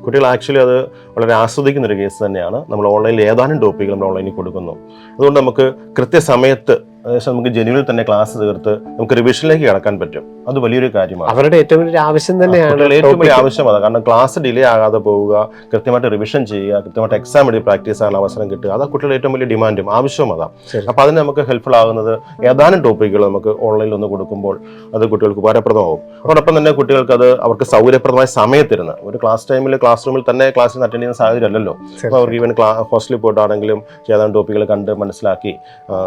കുട്ടികൾ ആക്ച്വലി അത് വളരെ ആസ്വദിക്കുന്ന ഒരു കേസ് തന്നെയാണ്. നമ്മൾ ഓൺലൈനിൽ ഏതാനും ടോപ്പിക്കുകൾ നമ്മൾ ഓൺലൈനിൽ കൊടുക്കുന്നു. അതുകൊണ്ട് നമുക്ക് കൃത്യസമയത്ത് ഏകദേശം നമുക്ക് ജനുവരിൽ തന്നെ ക്ലാസ് തീർത്ത് നമുക്ക് റിവിഷനിലേക്ക് കടക്കാൻ പറ്റും. അത് വലിയൊരു കാര്യമാണ്. അവരുടെ ഏറ്റവും വലിയ ആവശ്യം തന്നെയാണ്. ഏറ്റവും വലിയ ആവശ്യം അതാണ്. കാരണം ക്ലാസ് ഡിലേ ആകാതെ പോവുക, കൃത്യമായിട്ട് റിവിഷൻ ചെയ്യുക, കൃത്യമായിട്ട് എക്സാം എഴുതി പ്രാക്ടീസ് ആകാൻ അവസരം കിട്ടുക, അതാ കുട്ടികളുടെ ഏറ്റവും വലിയ ഡിമാൻഡും ആവശ്യവും അതാണ്. അപ്പോൾ അതിന് നമുക്ക് ഹെൽപ്ഫുൾ ആകുന്നത് ഏതാനും ടോപ്പിക്കുകൾ നമുക്ക് ഓൺലൈനിൽ ഒന്ന് കൊടുക്കുമ്പോൾ അത് കുട്ടികൾക്ക് ഉപകാരപ്രദമാകും. അതോടൊപ്പം തന്നെ കുട്ടികൾക്ക് അത് അവർക്ക് സൗകര്യപ്രദമായ സമയത്തിരുന്ന് ഒരു ക്ലാസ് ടൈമിൽ ക്ലാസ് റൂമിൽ തന്നെ ക്ലാസ്സിൽ അറ്റൻഡ് ചെയ്യുന്ന സാഹചര്യം അല്ലല്ലോ. അപ്പോൾ അവർക്ക് ഈവൻ ഹോസ്റ്റലിൽ പോയിട്ടാണെങ്കിലും ഏതാനും ടോപ്പിക്കുകൾ കണ്ട് മനസ്സിലാക്കി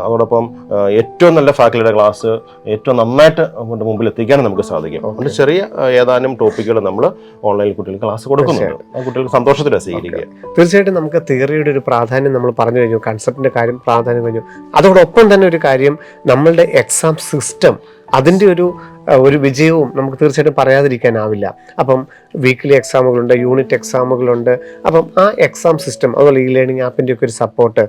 അതോടൊപ്പം ഏറ്റവും നല്ല ഫാക്കൽറ്റിയുടെ ക്ലാസ് ഏറ്റവും നന്നായിട്ട് മുമ്പിൽ എത്തിക്കാനും നമുക്ക് സാധിക്കും. അതുകൊണ്ട് ചെറിയ ഏതാനും ടോപ്പിക്കുകൾ നമ്മൾ ഓൺലൈനിൽ കുട്ടികൾക്ക് ക്ലാസ് കൊടുക്കുന്നുണ്ട്. ആ കുട്ടികൾക്ക് സന്തോഷത്തിലാണ് സ്വീകരിക്കുക. തീർച്ചയായിട്ടും നമുക്ക് തിയറിയുടെ ഒരു പ്രാധാന്യം നമ്മൾ പറഞ്ഞു കഴിഞ്ഞു, കൺസെപ്റ്റിന്റെ കാര്യം പ്രാധാന്യം കഴിഞ്ഞു. അതോടൊപ്പം തന്നെ ഒരു കാര്യം, നമ്മളുടെ എക്സാം സിസ്റ്റം അതിൻ്റെ ഒരു വിജയവും നമുക്ക് തീർച്ചയായിട്ടും പറയാതിരിക്കാനാവില്ല. അപ്പം വീക്ക്ലി എക്സാമുകളുണ്ട്, യൂണിറ്റ് എക്സാമുകളുണ്ട്. അപ്പം ആ എക്സാം സിസ്റ്റം, അതുപോലെ ഈ ലേണിംഗ് ആപ്പിൻ്റെ ഒക്കെ ഒരു സപ്പോർട്ട്,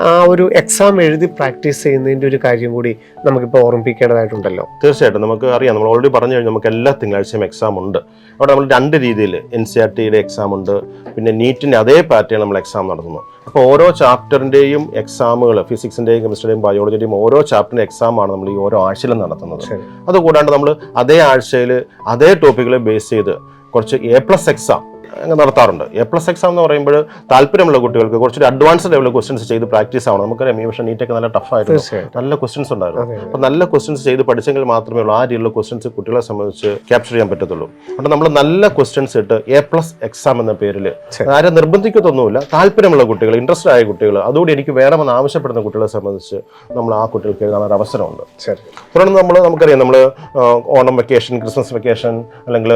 ആ ഒരു എക്സാം എഴുതി പ്രാക്ടീസ് ചെയ്യുന്നതിൻ്റെ ഒരു കാര്യം കൂടി നമുക്കിപ്പോൾ ഓർമ്മിപ്പിക്കേണ്ടതായിട്ടുണ്ടല്ലോ. തീർച്ചയായിട്ടും നമുക്ക് അറിയാം, നമ്മൾ ഓൾറെഡി പറഞ്ഞു കഴിഞ്ഞാൽ നമുക്ക് എല്ലാ തിങ്കളാഴ്ചയും എക്സാം ഉണ്ട്. അവിടെ നമ്മൾ 2 രീതിയിൽ NCERTയുടെ എക്സാം ഉണ്ട്, പിന്നെ നീറ്റിൻ്റെ അതേ പാറ്റേൺ നമ്മൾ എക്സാം നടത്തുന്നു. അപ്പോൾ ഓരോ ചാപ്റ്ററിൻ്റെയും എക്സാമുകൾ, ഫിസിക്സിൻ്റെയും കെമിസ്ട്രിയുടെയും ബയോളജിയുടെയും ഓരോ ചാപ്റ്ററിൻ്റെ എക്സാമാണ് നമ്മൾ ഈ ഓരോ ആഴ്ചയിലും നടത്തുന്നത്. അതുകൂടാണ്ട് നമ്മൾ അതേ ആഴ്ചയിൽ അതേ ടോപ്പിക്കുകളെ ബേസ് ചെയ്ത് കുറച്ച് A+ എക്സാം നടത്താറുണ്ട്. A+ എക്സാം എന്ന് പറയുമ്പോൾ താല്പര്യമുള്ള കുട്ടികൾക്ക് കുറച്ചൊരു അഡ്വാൻസ്ഡ് ലെവൽ ക്വസ്റ്റ്യൻസ് ചെയ്ത് പ്രാക്ടീസ് ആവണം. നമുക്കറിയാം ഈ വർഷം നീറ്റൊക്കെ നല്ല ടഫായിരുന്നു, നല്ല ക്വസ്റ്റ്യൻസ് ഉണ്ടായിരുന്നു. അപ്പോൾ നല്ല ക്വസ്റ്റ്യൻസ് ചെയ്ത് പഠിച്ചെങ്കിൽ മാത്രമേ ഉള്ളൂ ആ രീതിയിലുള്ള ക്വസ്റ്റ്യൻസ് കുട്ടികളെ സംബന്ധിച്ച് ക്യാപ്ചർ ചെയ്യാൻ പറ്റത്തുള്ളൂ. അതുകൊണ്ട് നമ്മൾ നല്ല ക്വസ്റ്റ്യൻസ് ഇട്ട് A+ എക്സാം എന്ന പേരിൽ ആരും നിർബന്ധിക്കത്തൊന്നുമില്ല, താല്പര്യമുള്ള കുട്ടികൾ, ഇൻട്രസ്റ്റഡ് ആയ കുട്ടികൾ, അതുകൂടി എനിക്ക് വേണമെന്ന് ആവശ്യപ്പെടുന്ന കുട്ടികളെ സംബന്ധിച്ച് നമ്മൾ ആ കുട്ടികൾക്ക് എഴുതാൻ ഒരു അവസരമുണ്ട്. തുടർന്ന് നമുക്കറിയാം, നമ്മൾ ഓണം വെക്കേഷൻ, ക്രിസ്മസ് വെക്കേഷൻ, അല്ലെങ്കിൽ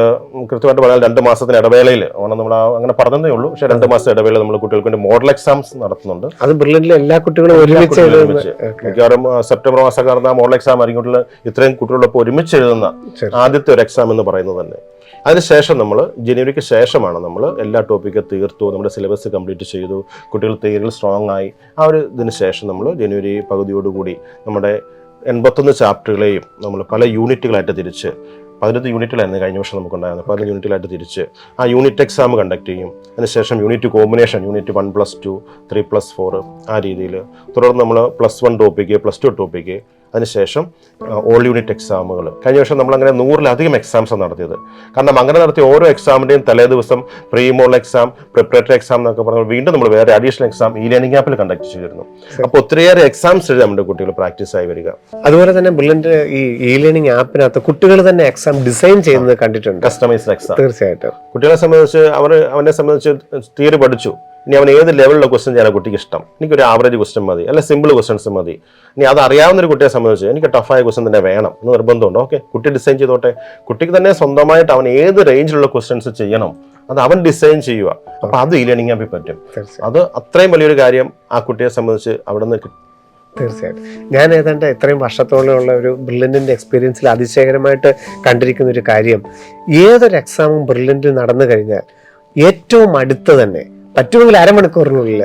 കൃത്യമായിട്ട് പറഞ്ഞാൽ 2 മാസത്തിന് ഇടവേളയിൽ അങ്ങനെ നമ്മൾ അങ്ങനെ പറഞ്ഞതേ ഉള്ളൂ. പക്ഷേ 2 മാസം ഇടവേള നമ്മൾ കുട്ടികൾക്ക് വേണ്ടി മോഡൽ എക്സാംസ് നടത്തുന്നുണ്ട്. അത് ബ്രില്യന്റിലെ എല്ലാ കുട്ടികളും ഒരുമിച്ച് മിക്കവാറും സെപ്റ്റംബർ മാസം നടന്ന മോഡൽ എക്സാം ആയിരിക്കും ഇത്രയും കുട്ടികളോടൊപ്പം ഒരുമിച്ച് എഴുതുന്ന ആദ്യത്തെ ഒരു എക്സാം എന്ന് പറയുന്നത് തന്നെ. അതിനുശേഷം നമ്മൾ ജനുവരിക്ക് ശേഷമാണ് നമ്മൾ എല്ലാ ടോപ്പിക്കും തീർത്തു, നമ്മുടെ സിലബസ് കംപ്ലീറ്റ് ചെയ്തു, കുട്ടികൾ തിയറിയിൽ സ്ട്രോങ് ആയി. ആ ഒരു ഇതിന് ശേഷം നമ്മൾ ജനുവരി പകുതിയോടുകൂടി നമ്മുടെ 81 ചാപ്റ്ററുകളെയും നമ്മൾ പല യൂണിറ്റുകളായിട്ട് തിരിച്ച് 15 യൂണിറ്റുകളായിരുന്നു കഴിഞ്ഞ വർഷം നമുക്കുണ്ടായിരുന്നത്. 15 യൂണിറ്റുകളായിട്ട് തിരിച്ച് ആ യൂണിറ്റ് എക്സാം കണ്ടക്ട് ചെയ്യും. അതിനുശേഷം യൂണിറ്റ് കോമ്പിനേഷൻ, യൂണിറ്റ് 1+2, 3+4 ആ രീതിയിൽ. തുടർന്ന് നമ്മൾ +1 ടോപ്പിക്ക്, +2 ടോപ്പിക്ക്, അതിനുശേഷം ഓൾ യൂണിറ്റ് എക്സാമുകൾ. കഴിഞ്ഞ വർഷം നമ്മളങ്ങനെ 100-ലധികം എക്സാംസ് നടത്തിയത്. കാരണം അങ്ങനെ നടത്തിയ ഓരോ എക്സാമിൻ്റെയും തലേ ദിവസം pre model exam, preparatory exam എന്നൊക്കെ പറഞ്ഞാൽ വീണ്ടും നമ്മൾ വേറെ അഡീഷണൽ എക്സാം ലേണിംഗ് ആപ്പിൽ കണ്ടക്ട് ചെയ്തിരുന്നു. അപ്പോൾ ഒത്തിരിയേറെ എക്സാംസ് എഴുതി നമ്മുടെ കുട്ടികൾ പ്രാക്ടീസ് ആയി വരിക. അതുപോലെ തന്നെ ബ്രില്യന്റ് ഈ ലേണിംഗ് ആപ്പിനകത്ത് കുട്ടികൾ തന്നെ എക്സാം ഡിസൈൻ ചെയ്യുന്നത് കണ്ടിട്ടുണ്ട്. കസ്റ്റമൈസ്ഡ് എക്സാം തീർച്ചയായിട്ടും കുട്ടികളെ സംബന്ധിച്ച് അവനെ സംബന്ധിച്ച് തിയറി പഠിച്ചു. ഇനി അവൻ ഏത് ലെവലിലുള്ള ക്വസ്റ്റ്യൻ ചെയ്യാൻ കുട്ടിക്ക് ഇഷ്ടം. എനിക്കൊരു ആവറേജ് ക്വസ്റ്റ്യൻ മതി, അല്ല സിമ്പിൾ ക്വസ്റ്റ്യൻസ് മതി. ഇനി അത് അറിയാവുന്ന ഒരു കുട്ടിയെ സംബന്ധിച്ച് എനിക്ക് ടഫായ ക്വസ്റ്റ്യൻ തന്നെ വേണം എന്ന് നിർബന്ധമുണ്ട്. ഓക്കെ, കുട്ടി ഡിസൈൻ ചെയ്തോട്ടെ. കുട്ടിക്ക് തന്നെ സ്വന്തമായിട്ട് അവൻ ഏത് റേഞ്ചിലുള്ള ക്വസ്റ്റ്യൻസ് ചെയ്യണം അത് അവൻ ഡിസൈൻ ചെയ്യുക. അപ്പൊ അത് ലേണിംഗ് ആപ്പിൽ പറ്റും. അത് അത്രയും വലിയൊരു കാര്യം ആ കുട്ടിയെ സംബന്ധിച്ച് അവിടെ നിന്ന്. തീർച്ചയായിട്ടും ഞാൻ ഏതാണ്ട് ഇത്രയും വർഷത്തോളമുള്ള ഒരു ബ്രില്യന്റിന്റെ എക്സ്പീരിയൻസിൽ അതിശയകരമായിട്ട് കണ്ടിരിക്കുന്ന ഒരു കാര്യം, ഏതൊരു എക്സാമും ബ്രില്യന്റിൽ നടന്നു കഴിഞ്ഞാൽ ഏറ്റവും അടുത്ത് തന്നെ പറ്റുമെങ്കിൽ അരമണിക്കൂറിനുള്ളിൽ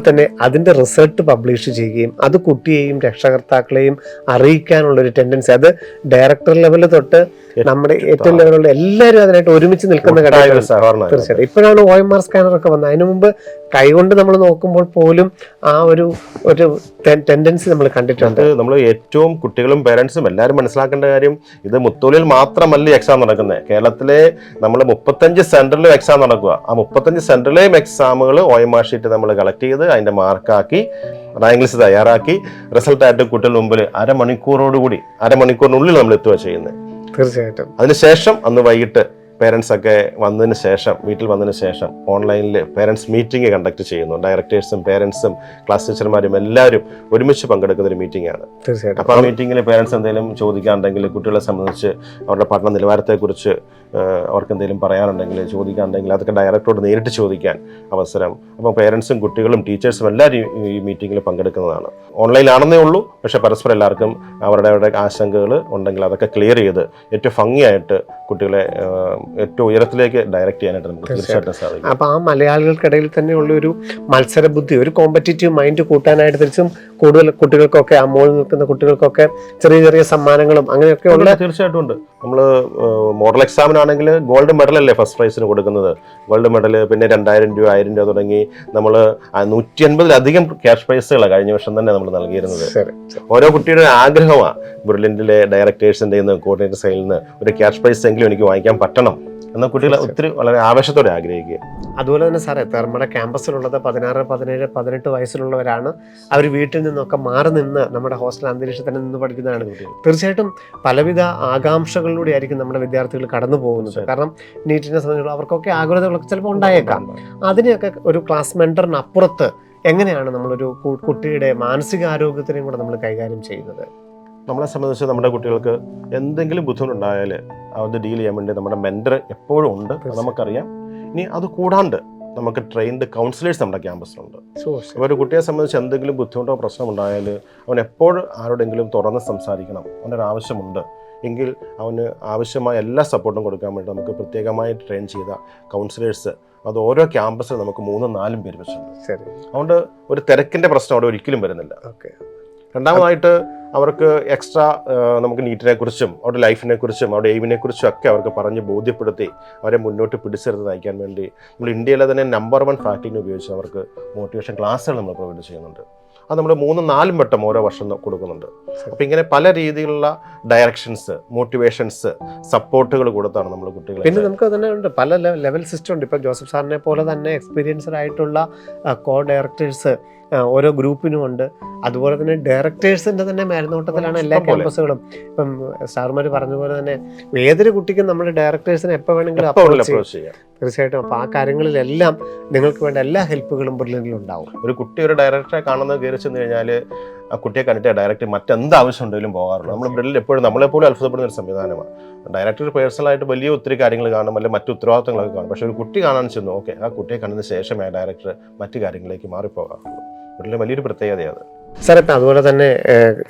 തന്നെ അതിന്റെ റിസൾട്ട് പബ്ലിഷ് ചെയ്യുകയും അത് കുട്ടിയെയും രക്ഷകർത്താക്കളെയും അറിയിക്കാനുള്ള ഒരു ടെൻഡൻസി, അത് ഡയറക്ടർ ലെവൽ തൊട്ട് നമ്മുടെ ഏറ്റവും ലെവലുള്ള എല്ലാവരും അതിനായിട്ട് ഒരുമിച്ച് നിൽക്കുന്ന ഘടകങ്ങൾ. തീർച്ചയായിട്ടും ഇപ്പോഴാണ് OMR സ്കാനർ ഒക്കെ വന്നത്. അതിനു മുമ്പ് കൈകൊണ്ട് നമ്മൾ നോക്കുമ്പോൾ പോലും ആ ഒരു ടെൻഡൻസി നമ്മൾ കണ്ടിട്ടുണ്ട്. നമ്മൾ ഏറ്റവും കുട്ടികളും പേരൻസും എല്ലാവരും മനസ്സിലാക്കേണ്ട കാര്യം, ഇത് മുത്തോലിൽ മാത്രമല്ല എക്സാം നടക്കുന്നത്. കേരളത്തിലെ നമ്മൾ 35 സെന്ററിലും എക്സാം നടക്കുക. ആ 35 സെന്ററിലെയും എക്സാമുകൾ OMR ഷീറ്റ് നമ്മൾ കളക്ട് ചെയ്ത് അതിന്റെ മാർക്കാക്കി റാങ്ക് ലിസ്റ്റ് തയ്യാറാക്കി റിസൾട്ടായിട്ട് കുട്ടികളുടെ മുമ്പിൽ അരമണിക്കൂറിനുള്ളിൽ നമ്മൾ എത്തുക ചെയ്യുന്നത്. തീർച്ചയായിട്ടും അതിനുശേഷം അന്ന് വൈകിട്ട് പേരൻസ് ഒക്കെ വന്നതിന് ശേഷം, വീട്ടിൽ വന്നതിന് ശേഷം ഓൺലൈനിൽ പേരൻസ് മീറ്റിംഗ് കണ്ടക്ട് ചെയ്യുന്നു. ഡയറക്ടേഴ്സും പേരൻസും ക്ലാസ് ടീച്ചർമാരും എല്ലാവരും ഒരുമിച്ച് പങ്കെടുക്കുന്ന ഒരു മീറ്റിംഗ് ആണ്. തീർച്ചയായിട്ടും അപ്പോൾ ആ മീറ്റിംഗിൽ പേരൻസ് എന്തെങ്കിലും ചോദിക്കാനുണ്ടെങ്കിൽ, കുട്ടികളെ സംബന്ധിച്ച് അവരുടെ പഠന നിലവാരത്തെക്കുറിച്ച് അവർക്ക് എന്തെങ്കിലും പറയാനുണ്ടെങ്കിൽ, ചോദിക്കാനുണ്ടെങ്കിൽ അതൊക്കെ ഡയറക്ടറോട് നേരിട്ട് ചോദിക്കാൻ അവസരം. അപ്പോൾ പേരൻസും കുട്ടികളും ടീച്ചേഴ്സും എല്ലാവരും ഈ മീറ്റിങ്ങിൽ പങ്കെടുക്കുന്നതാണ്. ഓൺലൈനാണെന്നേ ഉള്ളൂ, പക്ഷേ പരസ്പരം എല്ലാവർക്കും അവരുടെ ആശങ്കകൾ ഉണ്ടെങ്കിൽ അതൊക്കെ ക്ലിയർ ചെയ്ത് ഏറ്റവും ഭംഗിയായിട്ട് കുട്ടികളെ ഏറ്റവും ഉയരത്തിലേക്ക് ഡയറക്റ്റ് ചെയ്യാനായിട്ട് നമുക്ക് തീർച്ചയായിട്ടും സാധിക്കും. അപ്പോൾ ആ മലയാളികൾക്കിടയിൽ തന്നെയുള്ള ഒരു മത്സര ബുദ്ധി, ഒരു കോമ്പറ്റീറ്റീവ് മൈൻഡ് കൂട്ടാനായിട്ട് തിരിച്ചും കൂടുതൽ കുട്ടികൾക്കൊക്കെ, ആ മുകളിൽ നിൽക്കുന്ന കുട്ടികൾക്കൊക്കെ ചെറിയ ചെറിയ സമ്മാനങ്ങളും അങ്ങനെയൊക്കെ ഉള്ള. തീർച്ചയായിട്ടും ഉണ്ട്. നമ്മൾ മോഡൽ എക്സാമിനാണെങ്കിൽ ഗോൾഡ് മെഡൽ അല്ലേ ഫസ്റ്റ് പ്രൈസിന് കൊടുക്കുന്നത്. ഗോൾഡ് മെഡൽ, പിന്നെ 2000 രൂപ, 1000 രൂപ തുടങ്ങി നമ്മൾ 150-ലധികം ക്യാഷ് പ്രൈസുകളാണ് കഴിഞ്ഞ വർഷം തന്നെ നമ്മൾ നൽകിയിരുന്നത്. ഓരോ കുട്ടിയുടെ ആഗ്രഹമാണ് ബ്രില്യന്റിലെ ഡയറക്ടേഴ്സിന്റെ കോർഡിനേറ്റർ സൈഡിൽ നിന്ന് ഒരു ക്യാഷ് പ്രൈസ് എങ്കിലും എനിക്ക് വാങ്ങിക്കാൻ പറ്റണം എന്ന കുട്ടികൾ ഒത്തിരി വളരെ ആവേശത്തോടെ ആഗ്രഹിക്കുക. അതുപോലെ തന്നെ സാറേ, നമ്മുടെ ക്യാമ്പസിലുള്ളത് 16, 17, 18 വയസ്സിലുള്ളവരാണ്. അവർ വീട്ടിൽ നിന്നൊക്കെ മാറി നിന്ന് നമ്മുടെ ഹോസ്റ്റൽ അന്തരീക്ഷത്തിൽ നിന്ന് പഠിക്കുന്നതാണ്. തീർച്ചയായിട്ടും പലവിധ ആകാംക്ഷകളിലൂടെ ആയിരിക്കും നമ്മുടെ വിദ്യാർത്ഥികൾ കടന്നു പോകുന്നത്. കാരണം നീറ്റിനെ സംബന്ധിച്ചുള്ള അവർക്കൊക്കെ ആകുലതകളൊക്കെ ചിലപ്പോൾ ഉണ്ടായേക്കാം. അതിനെയൊക്കെ ഒരു ക്ലാസ് മെന്ററിനപ്പുറത്ത് എങ്ങനെയാണ് നമ്മളൊരു കുട്ടിയുടെ മാനസികാരോഗ്യത്തിനെയും കൂടെ നമ്മൾ കൈകാര്യം ചെയ്യുന്നത്? നമ്മളെ സംബന്ധിച്ച് നമ്മുടെ കുട്ടികൾക്ക് എന്തെങ്കിലും ബുദ്ധിമുട്ടുണ്ടായാൽ അത് ഡീൽ ചെയ്യാൻ വേണ്ടി നമ്മുടെ മെന്റർ എപ്പോഴും ഉണ്ട്, നമുക്കറിയാം. ഇനി അത് കൂടാണ്ട് നമുക്ക് ട്രെയിൻഡ് കൗൺസിലേഴ്സ് നമ്മുടെ ക്യാമ്പസിലുണ്ട്. അപ്പോൾ ഒരു കുട്ടിയെ സംബന്ധിച്ച് എന്തെങ്കിലും ബുദ്ധിമുട്ടോ പ്രശ്നം ഉണ്ടായാൽ അവൻ എപ്പോഴും ആരോടെങ്കിലും തുറന്ന് സംസാരിക്കണം. അവനൊരു ആവശ്യമുണ്ട് എങ്കിൽ അവന് ആവശ്യമായ എല്ലാ സപ്പോർട്ടും കൊടുക്കാൻ വേണ്ടി നമുക്ക് പ്രത്യേകമായി ട്രെയിൻ ചെയ്ത കൗൺസിലേഴ്സ് അത് ഓരോ ക്യാമ്പസിലും നമുക്ക് 3-4 പേര് വെച്ചിട്ടുണ്ട്. അതുകൊണ്ട് ഒരു തിരക്കിൻ്റെ പ്രശ്നം അവിടെ ഒരിക്കലും വരുന്നില്ല. രണ്ടാമതായിട്ട് അവർക്ക് എക്സ്ട്രാ നമുക്ക് നീറ്റിനെ കുറിച്ചും അവരുടെ ലൈഫിനെ കുറിച്ചും അവരുടെ എയിമിനെ കുറിച്ചും ഒക്കെ അവർക്ക് പറഞ്ഞ് ബോധ്യപ്പെടുത്തി അവരെ മുന്നോട്ട് പിടിച്ചെടുത്ത് നയിക്കാൻ വേണ്ടി നമ്മൾ ഇന്ത്യയിലെ തന്നെ നമ്പർ 1 ഫാക്കൽറ്റിനെ ഉപയോഗിച്ച് അവർക്ക് മോട്ടിവേഷൻ ക്ലാസ്സുകൾ നമ്മൾ പ്രൊവൈഡ് ചെയ്യുന്നുണ്ട്. അത് നമ്മൾ 3-4 വട്ടം ഓരോ വർഷം കൊടുക്കുന്നുണ്ട്. അപ്പോൾ ഇങ്ങനെ പല രീതിയിലുള്ള ഡയറക്ഷൻസ്, മോട്ടിവേഷൻസ്, സപ്പോർട്ടുകൾ കൊടുത്താണ് നമ്മൾ കുട്ടികളെ. പിന്നെ നമുക്ക് തന്നെ ഉണ്ട് പല ലെവൽ സിസ്റ്റം ഉണ്ട്. ഇപ്പം ജോസഫ് സാറിനെ പോലെ തന്നെ എക്സ്പീരിയൻസ്ഡ് ആയിട്ടുള്ള കോ ഡയറക്ടേഴ്സ് ഓരോ ഗ്രൂപ്പിനും ഉണ്ട്. അതുപോലെ തന്നെ ഡയറക്ടേഴ്സിൻ്റെ തന്നെ മേൽനോട്ടത്തിലാണ് എല്ലാ ക്യാമ്പസുകളും. ഇപ്പം സാറുമാർ പറഞ്ഞ പോലെ തന്നെ ഏതൊരു കുട്ടിക്കും നമ്മുടെ ഡയറക്ടേഴ്സിനെ എപ്പോൾ വേണമെങ്കിലും അപ്രോച്ച് ചെയ്യാം. തീർച്ചയായിട്ടും. അപ്പോൾ ആ കാര്യങ്ങളിലെല്ലാം നിങ്ങൾക്ക് വേണ്ട എല്ലാ ഹെൽപ്പുകളും ബ്രില്യന്റിൽ ഉണ്ടാവും. ഒരു കുട്ടി ഒരു ഡയറക്ടറെ കാണുന്നത് കയറി ചെന്ന് കഴിഞ്ഞാൽ ആ കുട്ടിയെ കണ്ടിട്ട് ഡയറക്റ്റ് മറ്റെന്ത് ആവശ്യം ഉണ്ടെങ്കിലും പോകാറുള്ളൂ. നമ്മൾ ബ്രില്ലിൽ എപ്പോഴും നമ്മളെപ്പോലും അത്ഭുതപ്പെടുന്ന ഒരു സംവിധാനമാണ്. ഡയറക്ടർ പേഴ്സണലായിട്ട് വലിയ ഒത്തിരി കാര്യങ്ങൾ കാണും, അല്ലെങ്കിൽ മറ്റു ഉത്തരവാദിത്തങ്ങളൊക്കെ കാണും. പക്ഷേ ഒരു കുട്ടി കാണാൻ ചെന്നു, ഓക്കെ, ആ കുട്ടിയെ കണ്ടതിന് ശേഷമേ ഡയറക്ടർ മറ്റു കാര്യങ്ങളിലേക്ക് മാറിപ്പോകാറുള്ളൂ. ബ്രില്ലിൽ വലിയൊരു പ്രത്യേകതയാണ്. സാർ, ഇപ്പം അതുപോലെ തന്നെ